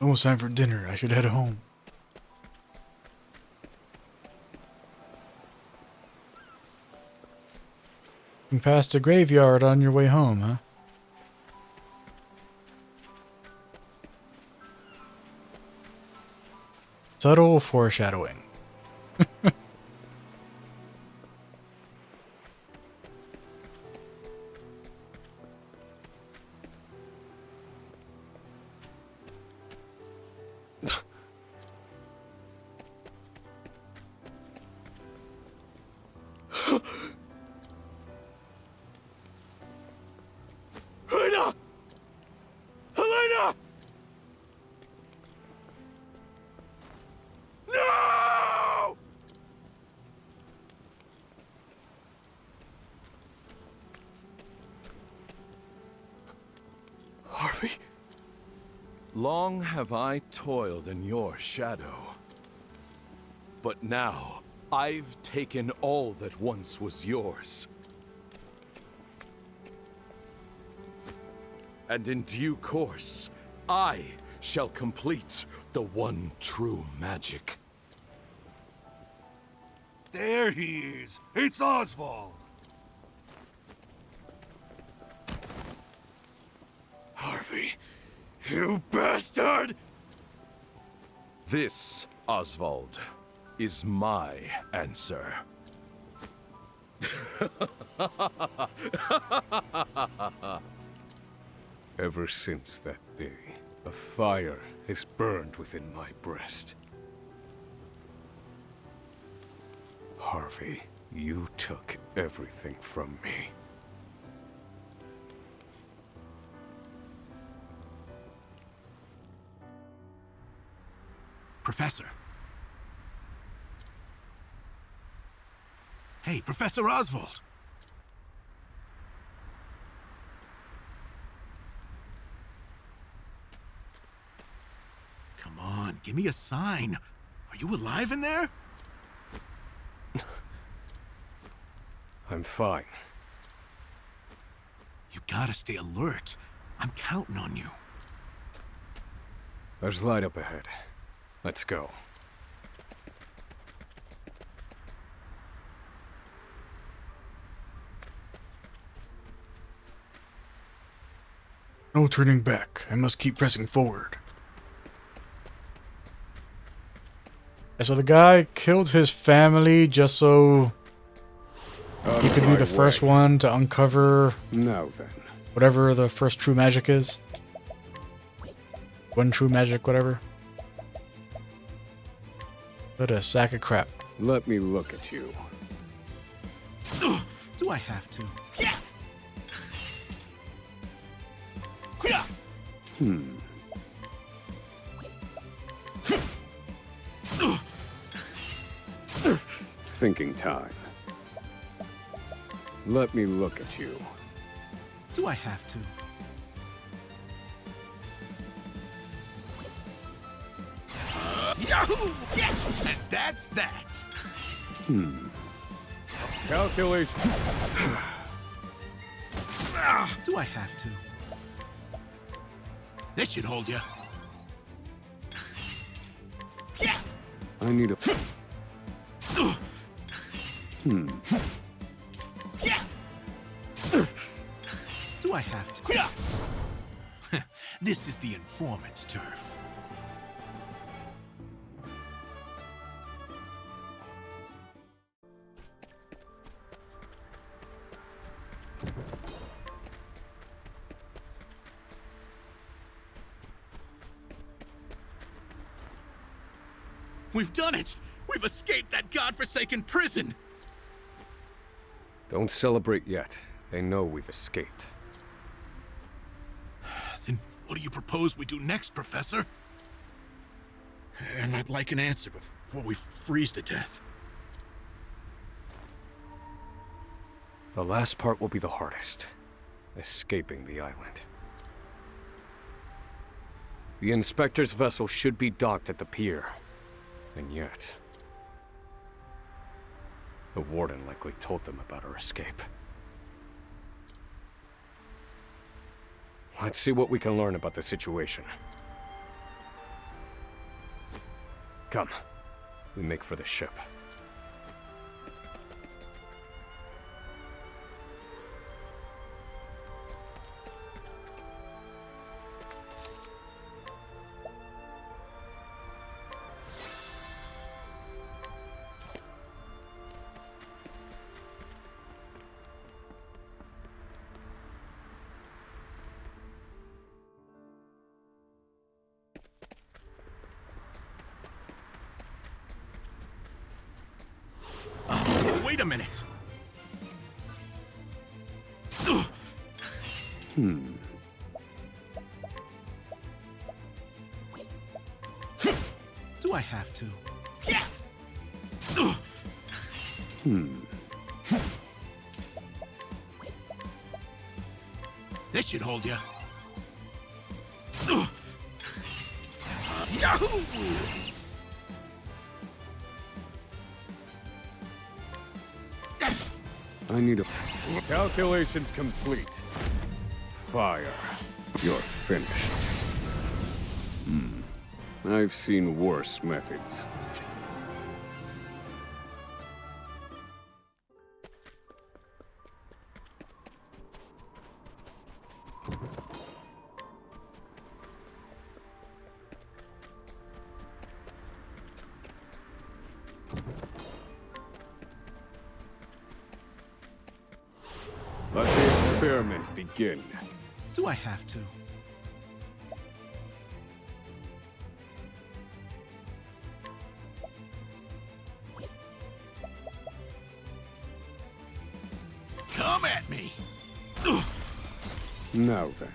Almost time for dinner. I should head home. You passed a graveyard on your way home, huh? Subtle foreshadowing. Helena! Helena! No! Harvey? Long have I toiled in your shadow. But now, I've taken all that once was yours. And in due course, I shall complete the one true magic. There he is. It's Oswald. Harvey, you bastard! This, Oswald, is my answer. Ever since that day, a fire has burned within my breast. Harvey, you took everything from me. Professor. Hey, Professor Oswald. Come on, give me a sign. Are you alive in there? I'm fine. You gotta stay alert. I'm counting on you. There's light up ahead. Let's go. No turning back. I must keep pressing forward. And so the guy killed his family just so he could be the first one to uncover Now then. whatever the first true magic is. One true magic, whatever. What a sack of crap. Let me look at you. Do I have to? Thinking time. Let me look at you. Do I have to? Yahoo! Yes! And that's that! Calculation. Do I have to? This should hold you. I need a... Do I have to? This is the informant's turf. We've done it! We've escaped that godforsaken prison! Don't celebrate yet. They know we've escaped. Then what do you propose we do next, Professor? And I'd like an answer before we freeze to death. The last part will be the hardest. Escaping the island. The inspector's vessel should be docked at the pier. And yet... the warden likely told them about our escape. Let's see what we can learn about the situation. Come. We make for the ship. Wait a minute! Do I have to? This should hold you. Yahoo! I need a... Calculations complete. Fire. You're finished. I've seen worse methods. Let the experiment begin. Do I have to? Come at me! Now then.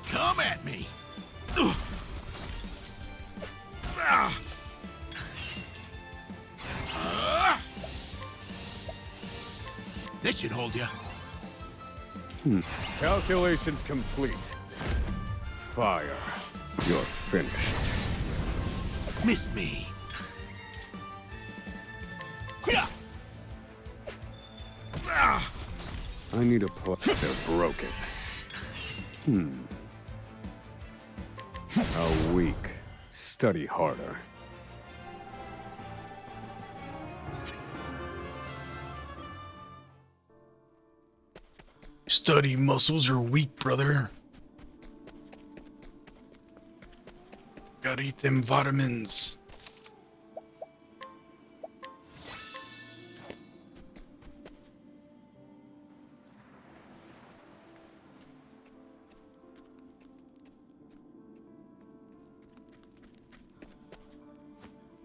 Come at me! This should hold you. Calculations complete. Fire. You're finished. Missed me. I need a They're broken. How weak. Study harder. Study muscles are weak, brother. Gotta eat them vitamins.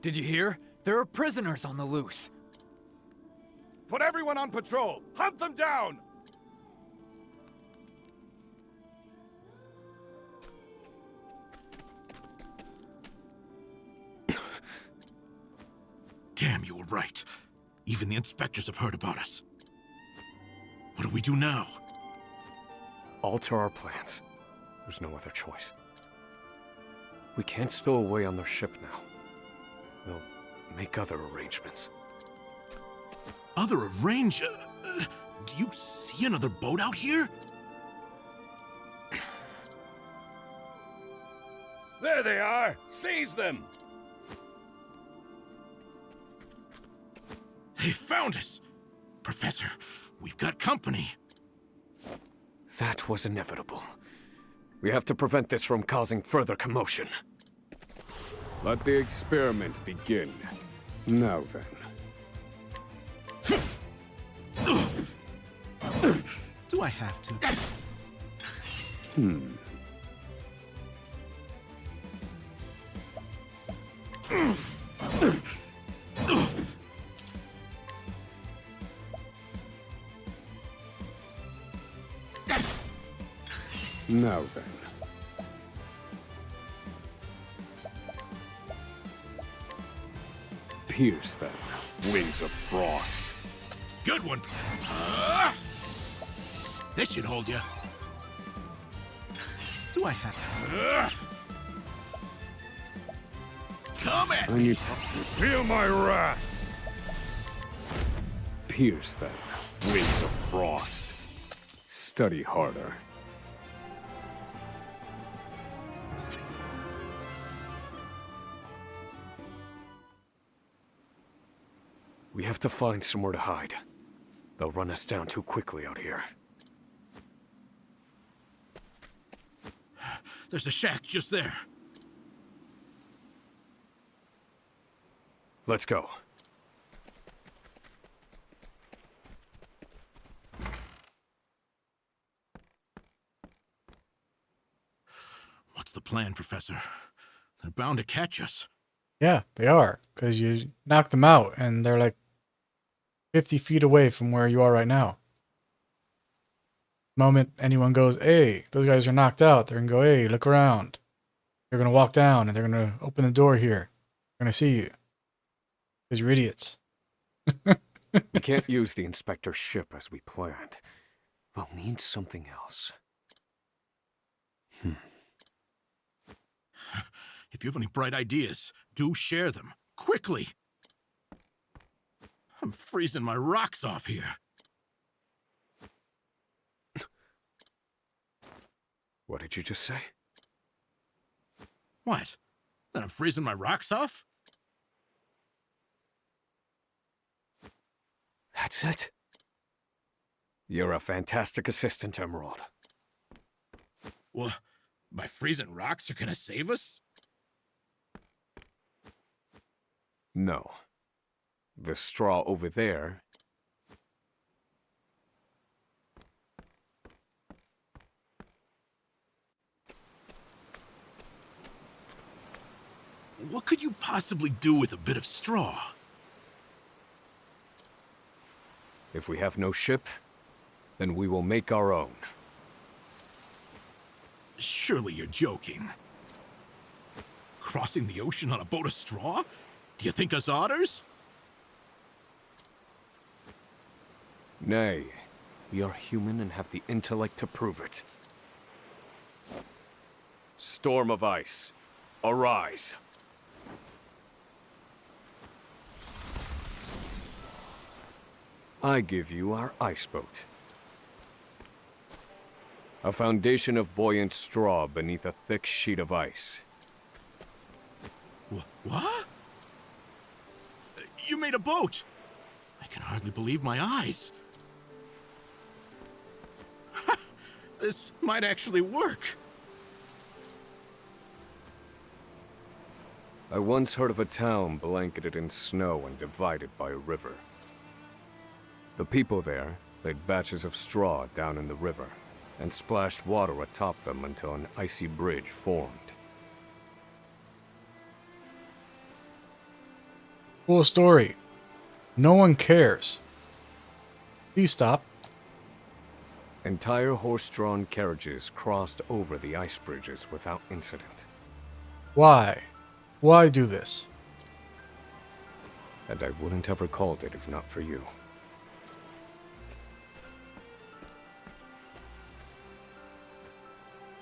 Did you hear? There are prisoners on the loose. Put everyone on patrol! Hunt them down! Damn, you were right. Even the inspectors have heard about us. What do we do now? Alter our plans. There's no other choice. We can't stow away on their ship now. We'll make other arrangements. Other do you see another boat out here? There they are! Seize them! They found us! Professor, we've got company. That was inevitable. We have to prevent this from causing further commotion. Let the experiment begin. Now then. Do I have to? Now then. Pierce them, wings of frost. Good one. This should hold you. Do I have? Come at me. Feel my wrath! Pierce them, wings of frost. Study harder. We have to find somewhere to hide. They'll run us down too quickly out here. There's a shack just there. Let's go. What's the plan, Professor? They're bound to catch us. Yeah, they are, because you knocked them out, and they're like 50 feet away from where you are right now. The moment anyone goes, hey, those guys are knocked out, they're going to go, hey, look around. They're going to walk down, and they're going to open the door here. They're going to see you. Because you're idiots. We can't use the inspector's ship as we planned. We'll need something else. If you have any bright ideas, do share them. Quickly! I'm freezing my rocks off here. What did you just say? What? That I'm freezing my rocks off? That's it? You're a fantastic assistant, Emerald. Well, my freezing rocks are gonna save us? No. The straw over there... What could you possibly do with a bit of straw? If we have no ship, then we will make our own. Surely you're joking. Crossing the ocean on a boat of straw? Do you think us otters? Nay, we are human and have the intellect to prove it. Storm of ice, arise. I give you our ice boat. A foundation of buoyant straw beneath a thick sheet of ice. What? You made a boat! I can hardly believe my eyes. This might actually work. I once heard of a town blanketed in snow and divided by a river. The people there laid batches of straw down in the river and splashed water atop them until an icy bridge formed. Cool story. No one cares. Please stop. Entire horse-drawn carriages crossed over the ice bridges without incident. Why? Why do this? And I wouldn't have recalled it if not for you.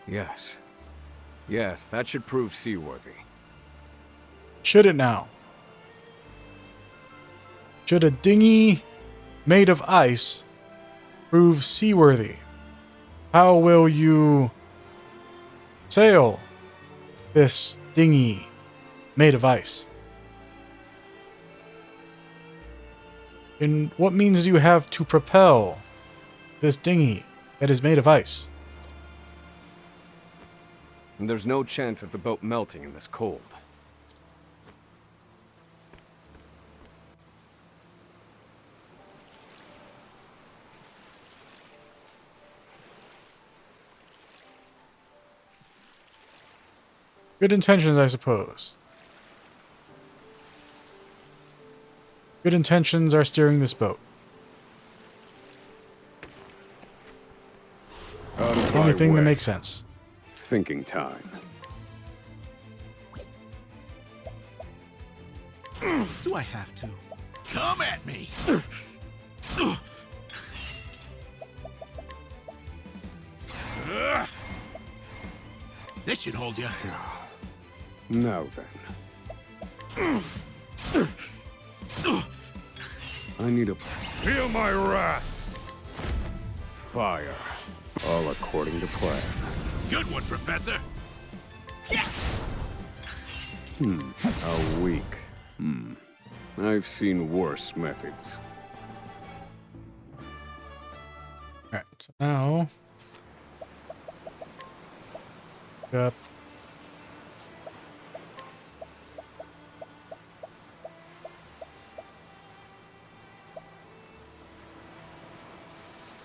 Yes. Yes, that should prove seaworthy. Should it now? Should a dinghy made of ice prove seaworthy? How will you sail this dinghy made of ice? And what means do you have to propel this dinghy that is made of ice? And there's no chance of the boat melting in this cold. Good intentions, I suppose. Good intentions are steering this boat. Out of Only my thing that way. makes sense. Thinking time. Do I have to? Come at me! This should hold you. Now then. I need a Feel my wrath! fire. All according to plan. Good one, Professor. How weak. I've seen worse methods. Alright, so now... Up.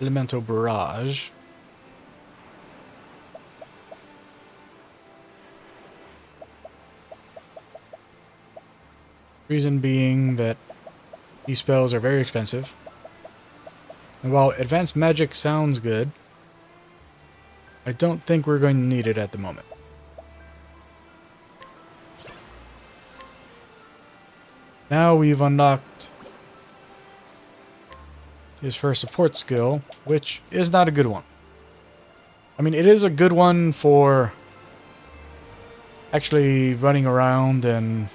Elemental Barrage. Reason being that these spells are very expensive. And while Advanced Magic sounds good, I don't think we're going to need it at the moment. Now we've unlocked his first support skill, which is not a good one. I mean, it is a good one for actually running around and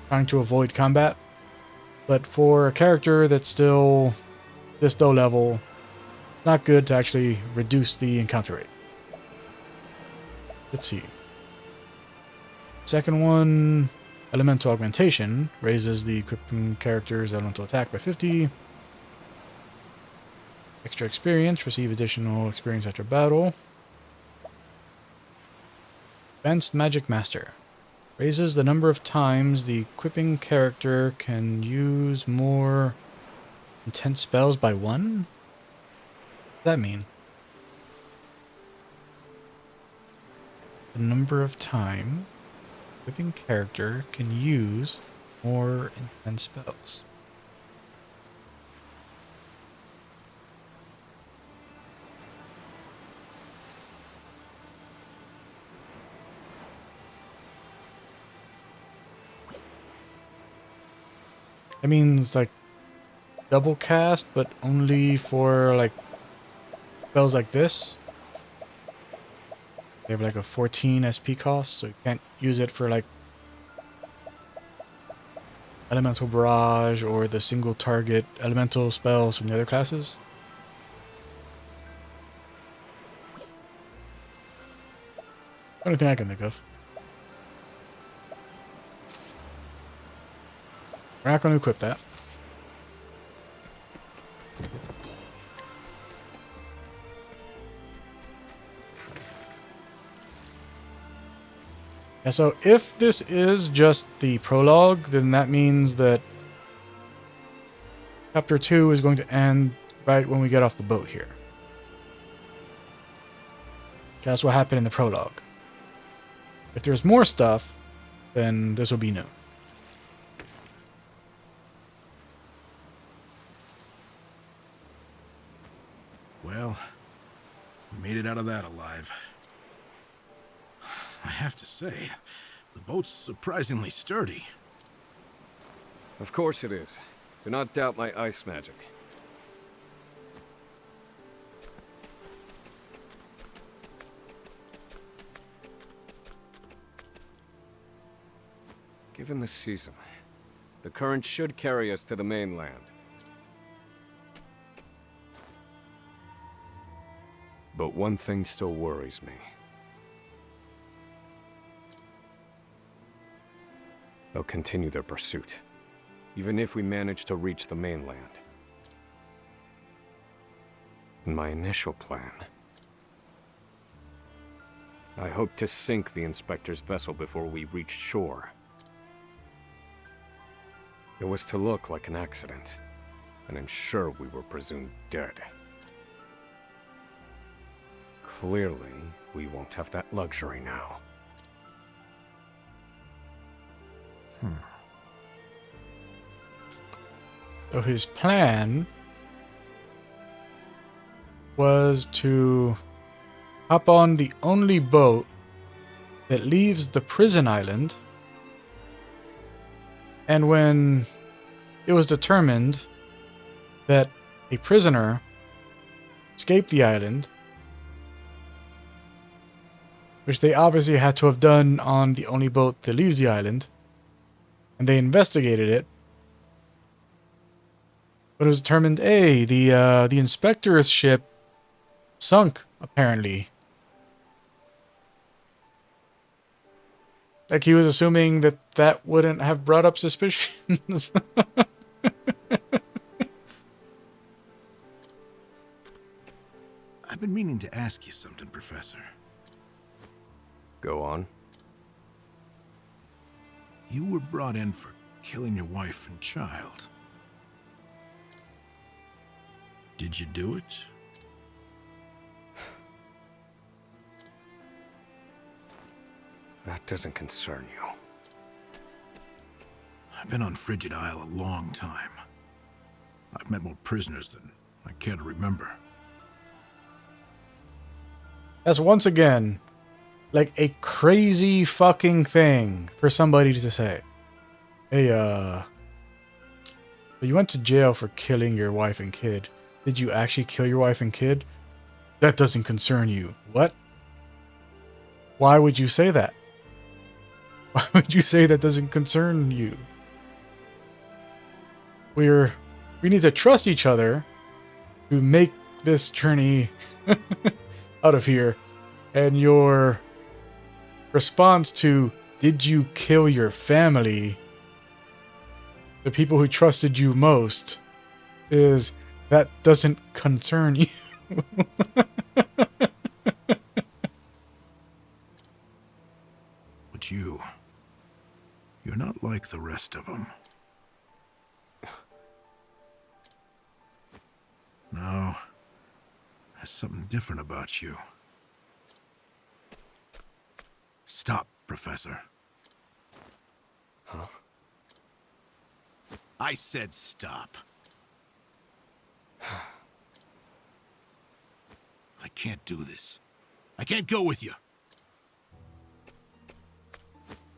trying to avoid combat, but for a character that's still this low level, not good to actually reduce the encounter rate. Let's see. Second one, Elemental Augmentation, raises the equipping character's elemental attack by 50. Extra experience, receive additional experience after battle. Advanced Magic Master. Raises the number of times the equipping character can use more intense spells by 1? What does that mean? The number of time equipping character can use more intense spells. That means like double cast, but only for like spells like this. They have like a 14 SP cost, so you can't use it for like Elemental Barrage or the single target elemental spells from the other classes. Only thing I can think of. We're not going to equip that. Yeah, so if this is just the prologue, then that means that Chapter 2 is going to end right when we get off the boat here. That's what happened in the prologue. If there's more stuff, then this will be new. Well, we made it out of that alive. I have to say, the boat's surprisingly sturdy. Of course it is. Do not doubt my ice magic. Given the season, the current should carry us to the mainland. But one thing still worries me. They'll continue their pursuit, even if we manage to reach the mainland. In my initial plan, I hoped to sink the Inspector's vessel before we reached shore. It was to look like an accident, and ensure we were presumed dead. Clearly, we won't have that luxury now. So his plan was to hop on the only boat that leaves the prison island, and when it was determined that a prisoner escaped the island, which they obviously had to have done on the only boat that leaves the island, and they investigated it, but it was determined, hey, the inspector's ship sunk, apparently. Like, he was assuming that that wouldn't have brought up suspicions. I've been meaning to ask you something, Professor. Go on. You were brought in for killing your wife and child. Did you do it? That doesn't concern you. I've been on Frigid Isle a long time. I've met more prisoners than I care to remember. That's once again like a crazy fucking thing for somebody to say. Hey, you went to jail for killing your wife and kid. Did you actually kill your wife and kid? That doesn't concern you. What? Why would you say that? Why would you say that doesn't concern you? We need to trust each other to make this journey out of here. And your response to, did you kill your family, the people who trusted you most, is, that doesn't concern you. But you're not like the rest of them. No, there's something different about you. Stop, Professor. Huh? I said stop. I can't do this. I can't go with you.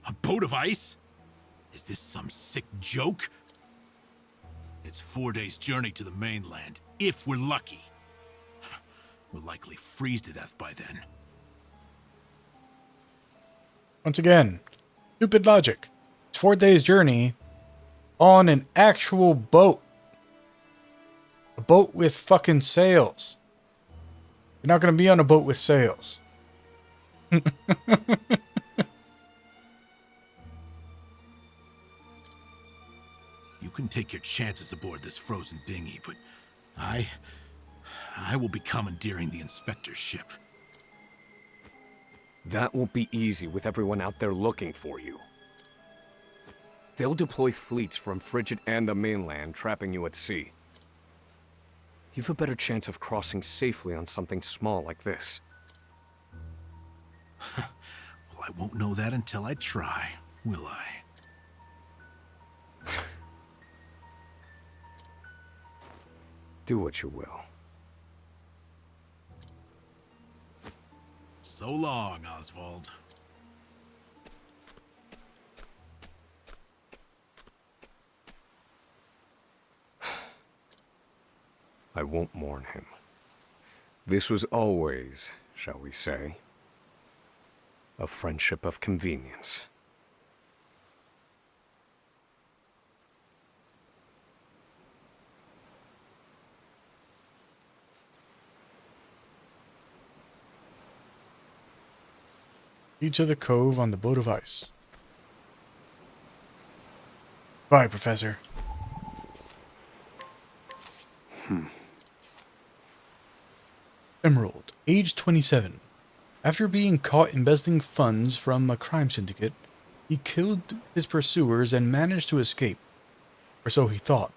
A boat of ice? Is this some sick joke? It's 4 days' journey to the mainland, if we're lucky. We'll likely freeze to death by then. Once again, stupid logic. It's 4 days' journey on an actual boat. A boat with fucking sails. You're not going to be on a boat with sails. You can take your chances aboard this frozen dinghy, but I will be commandeering the inspector's ship. That won't be easy with everyone out there looking for you. They'll deploy fleets from Frigid and the mainland, trapping you at sea. You've a better chance of crossing safely on something small like this. Well, I won't know that until I try, will I? Do what you will. So long, Oswald. I won't mourn him. This was always, shall we say, a friendship of convenience. Lead to the cove on the boat of ice. Bye, Professor. Emerald, age 27. After being caught embezzling funds from a crime syndicate, he killed his pursuers and managed to escape. Or so he thought.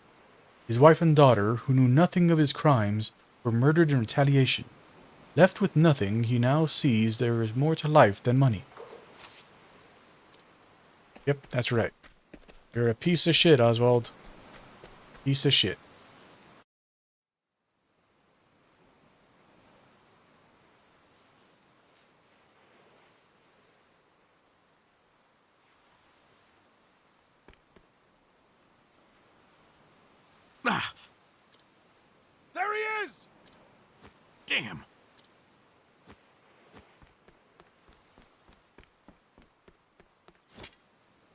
His wife and daughter, who knew nothing of his crimes, were murdered in retaliation. Left with nothing, he now sees there is more to life than money. Yep, that's right. You're a piece of shit, Oswald. Piece of shit. Ah, There he is! damn.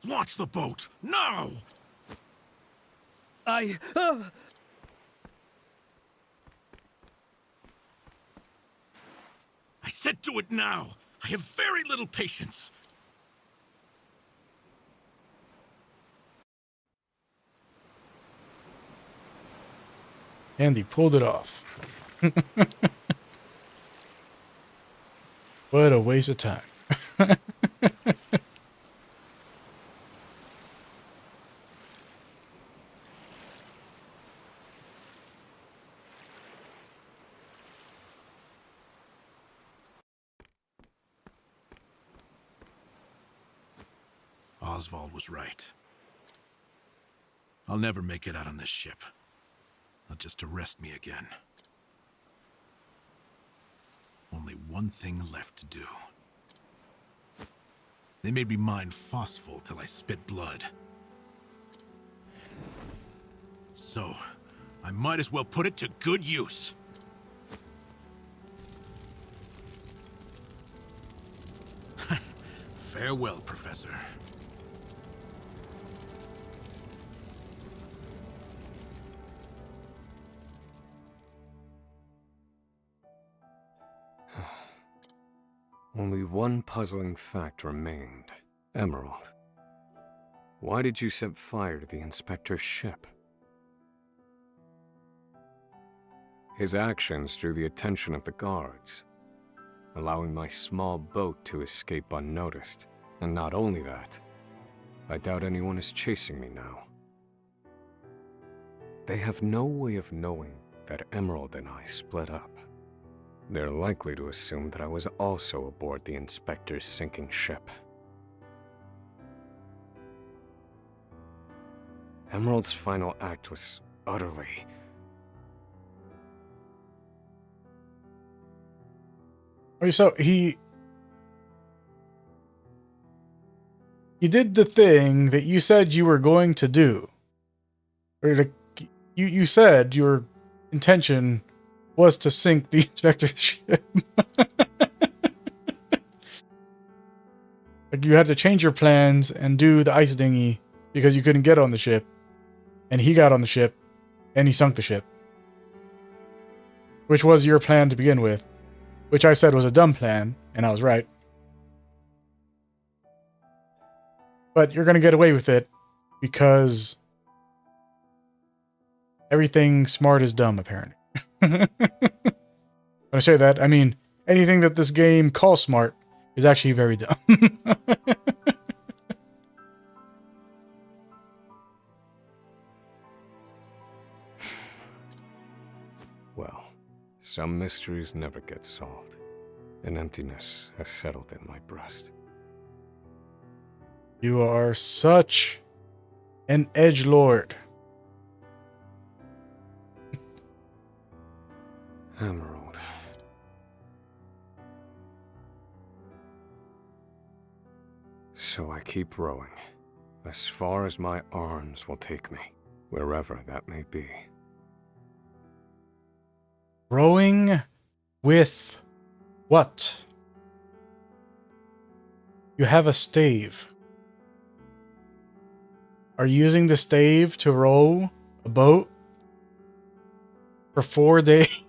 Launch the boat, now! I said do it now. I have very little patience. And he pulled it off. What a waste of time. Oswald was right. I'll never make it out on this ship. They'll just arrest me again. Only one thing left to do. They made me mine phosphol till I spit blood. So, I might as well put it to good use. Farewell, Professor. Only one puzzling fact remained. Emerald. Why did you set fire to the inspector's ship? His actions drew the attention of the guards, allowing my small boat to escape unnoticed. And not only that, I doubt anyone is chasing me now. They have no way of knowing that Emerald and I split up. They're likely to assume that I was also aboard the inspector's sinking ship. Emerald's final act was utterly... Oh, so he did the thing that you said you were going to do. Or like you said your intention was to sink the inspector's ship. Like you had to change your plans and do the ice dinghy because you couldn't get on the ship. And he got on the ship and he sunk the ship. Which was your plan to begin with. Which I said was a dumb plan, and I was right. But you're gonna get away with it because everything smart is dumb, apparently. When I say that, I mean anything that this game calls smart is actually very dumb. Well, some mysteries never get solved. An emptiness has settled in my breast. You are such an edgelord. Emerald. So I keep rowing, as far as my arms will take me, wherever that may be. Rowing with what? You have a stave. Are you using the stave to row a boat for 4 days?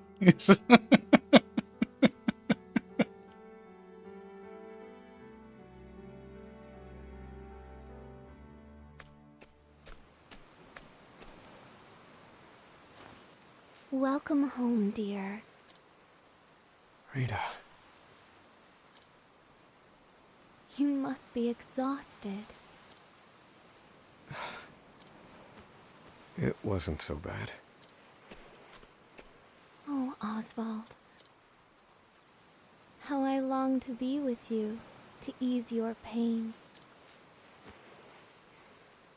Welcome home, dear. Rita. You must be exhausted. It wasn't so bad. Oh, Oswald. How I long to be with you, to ease your pain.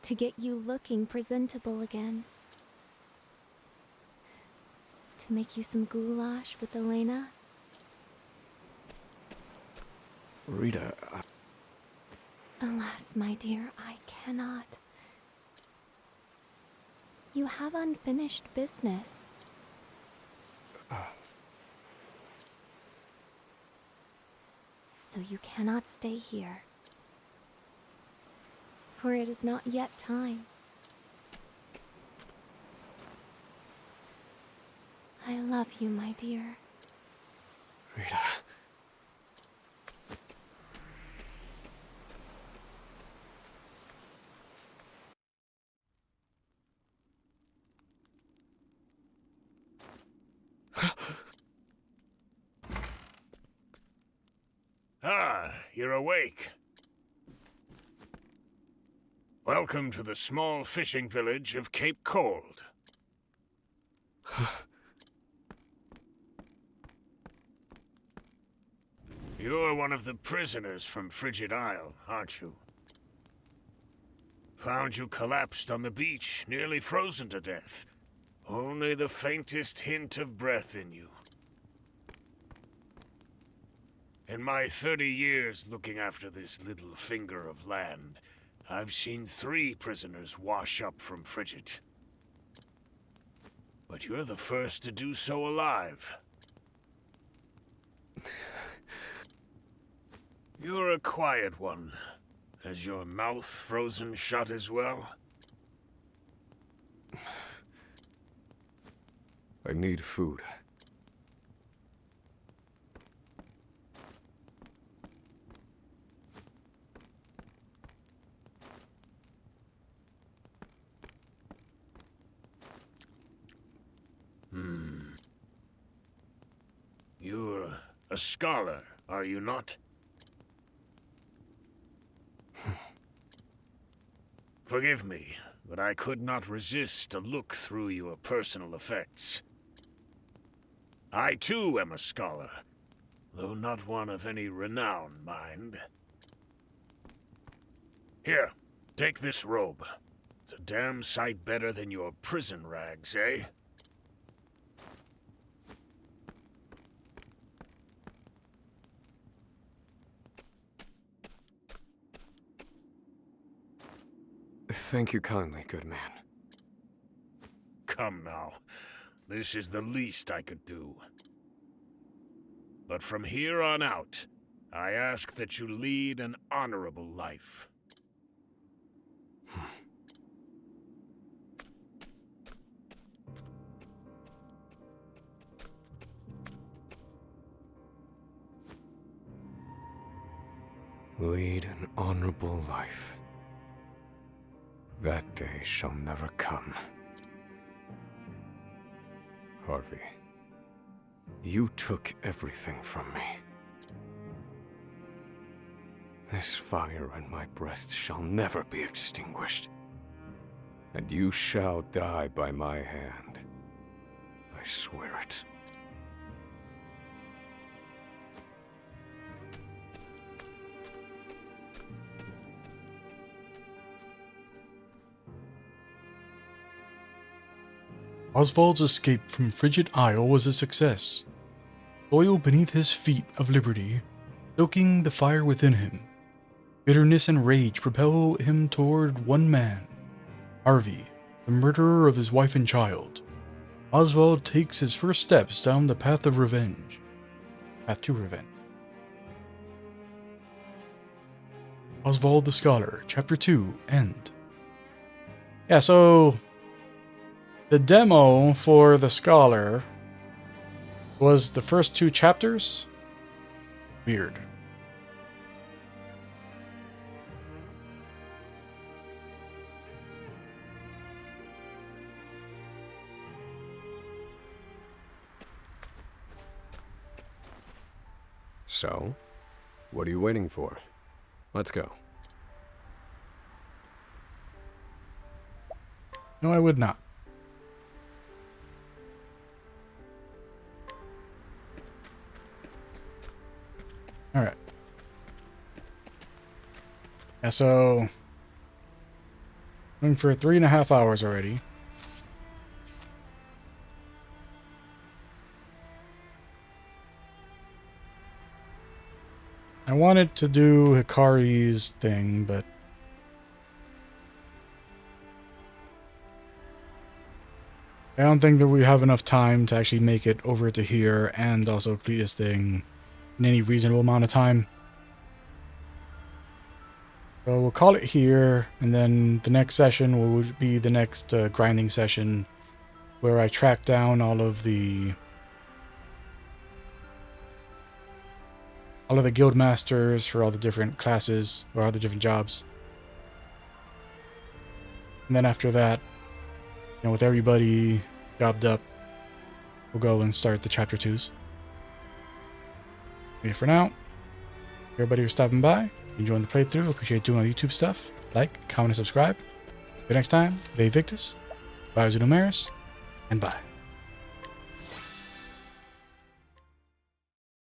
To get you looking presentable again. To make you some goulash with Elena. Rita, Alas, my dear, I cannot. You have unfinished business. So you cannot stay here. For it is not yet time. I love you, my dear. Rita. Ah, you're awake. Welcome to the small fishing village of Cape Cold. You're one of the prisoners from Frigid Isle, aren't you? Found you collapsed on the beach, nearly frozen to death. Only the faintest hint of breath in you. In my 30 years looking after this little finger of land, I've seen 3 prisoners wash up from Frigid. But you're the first to do so alive. You're a quiet one. Has your mouth frozen shut as well? I need food. You're a scholar, are you not? Forgive me, but I could not resist a look through your personal effects. I too am a scholar, though not one of any renown, mind. Here, take this robe. It's a damn sight better than your prison rags, eh? Thank you kindly, good man. Come now. This is the least I could do. But from here on out, I ask that you lead an honorable life. Lead an honorable life. That day shall never come. Harvey, you took everything from me. This fire in my breast shall never be extinguished. And you shall die by my hand. I swear it. Oswald's escape from Frigid Isle was a success. Soil beneath his feet of liberty, stoking the fire within him. Bitterness and rage propel him toward one man, Harvey, the murderer of his wife and child. Oswald takes his first steps down the path of revenge. Path to revenge. Oswald the Scholar, Chapter 2, End. Yeah, so the demo for the Scholar was the first 2 chapters. Weird. So, what are you waiting for? Let's go. No, I would not. Alright. Yeah, so going for 3.5 hours already. I wanted to do Hikari's thing, but I don't think that we have enough time to actually make it over to here and also complete this thing in any reasonable amount of time. So we'll call it here, and then the next session will be the next grinding session where I track down all of the guild masters for all the different classes or all the different jobs. And then after that, you know, with everybody jobbed up, we'll go and start the chapter 2s. Okay, for now, everybody who's stopping by, enjoying the playthrough, appreciate doing my YouTube stuff. Like, comment, and subscribe. Till next time, Ve Victus, Bye Numeris, and bye.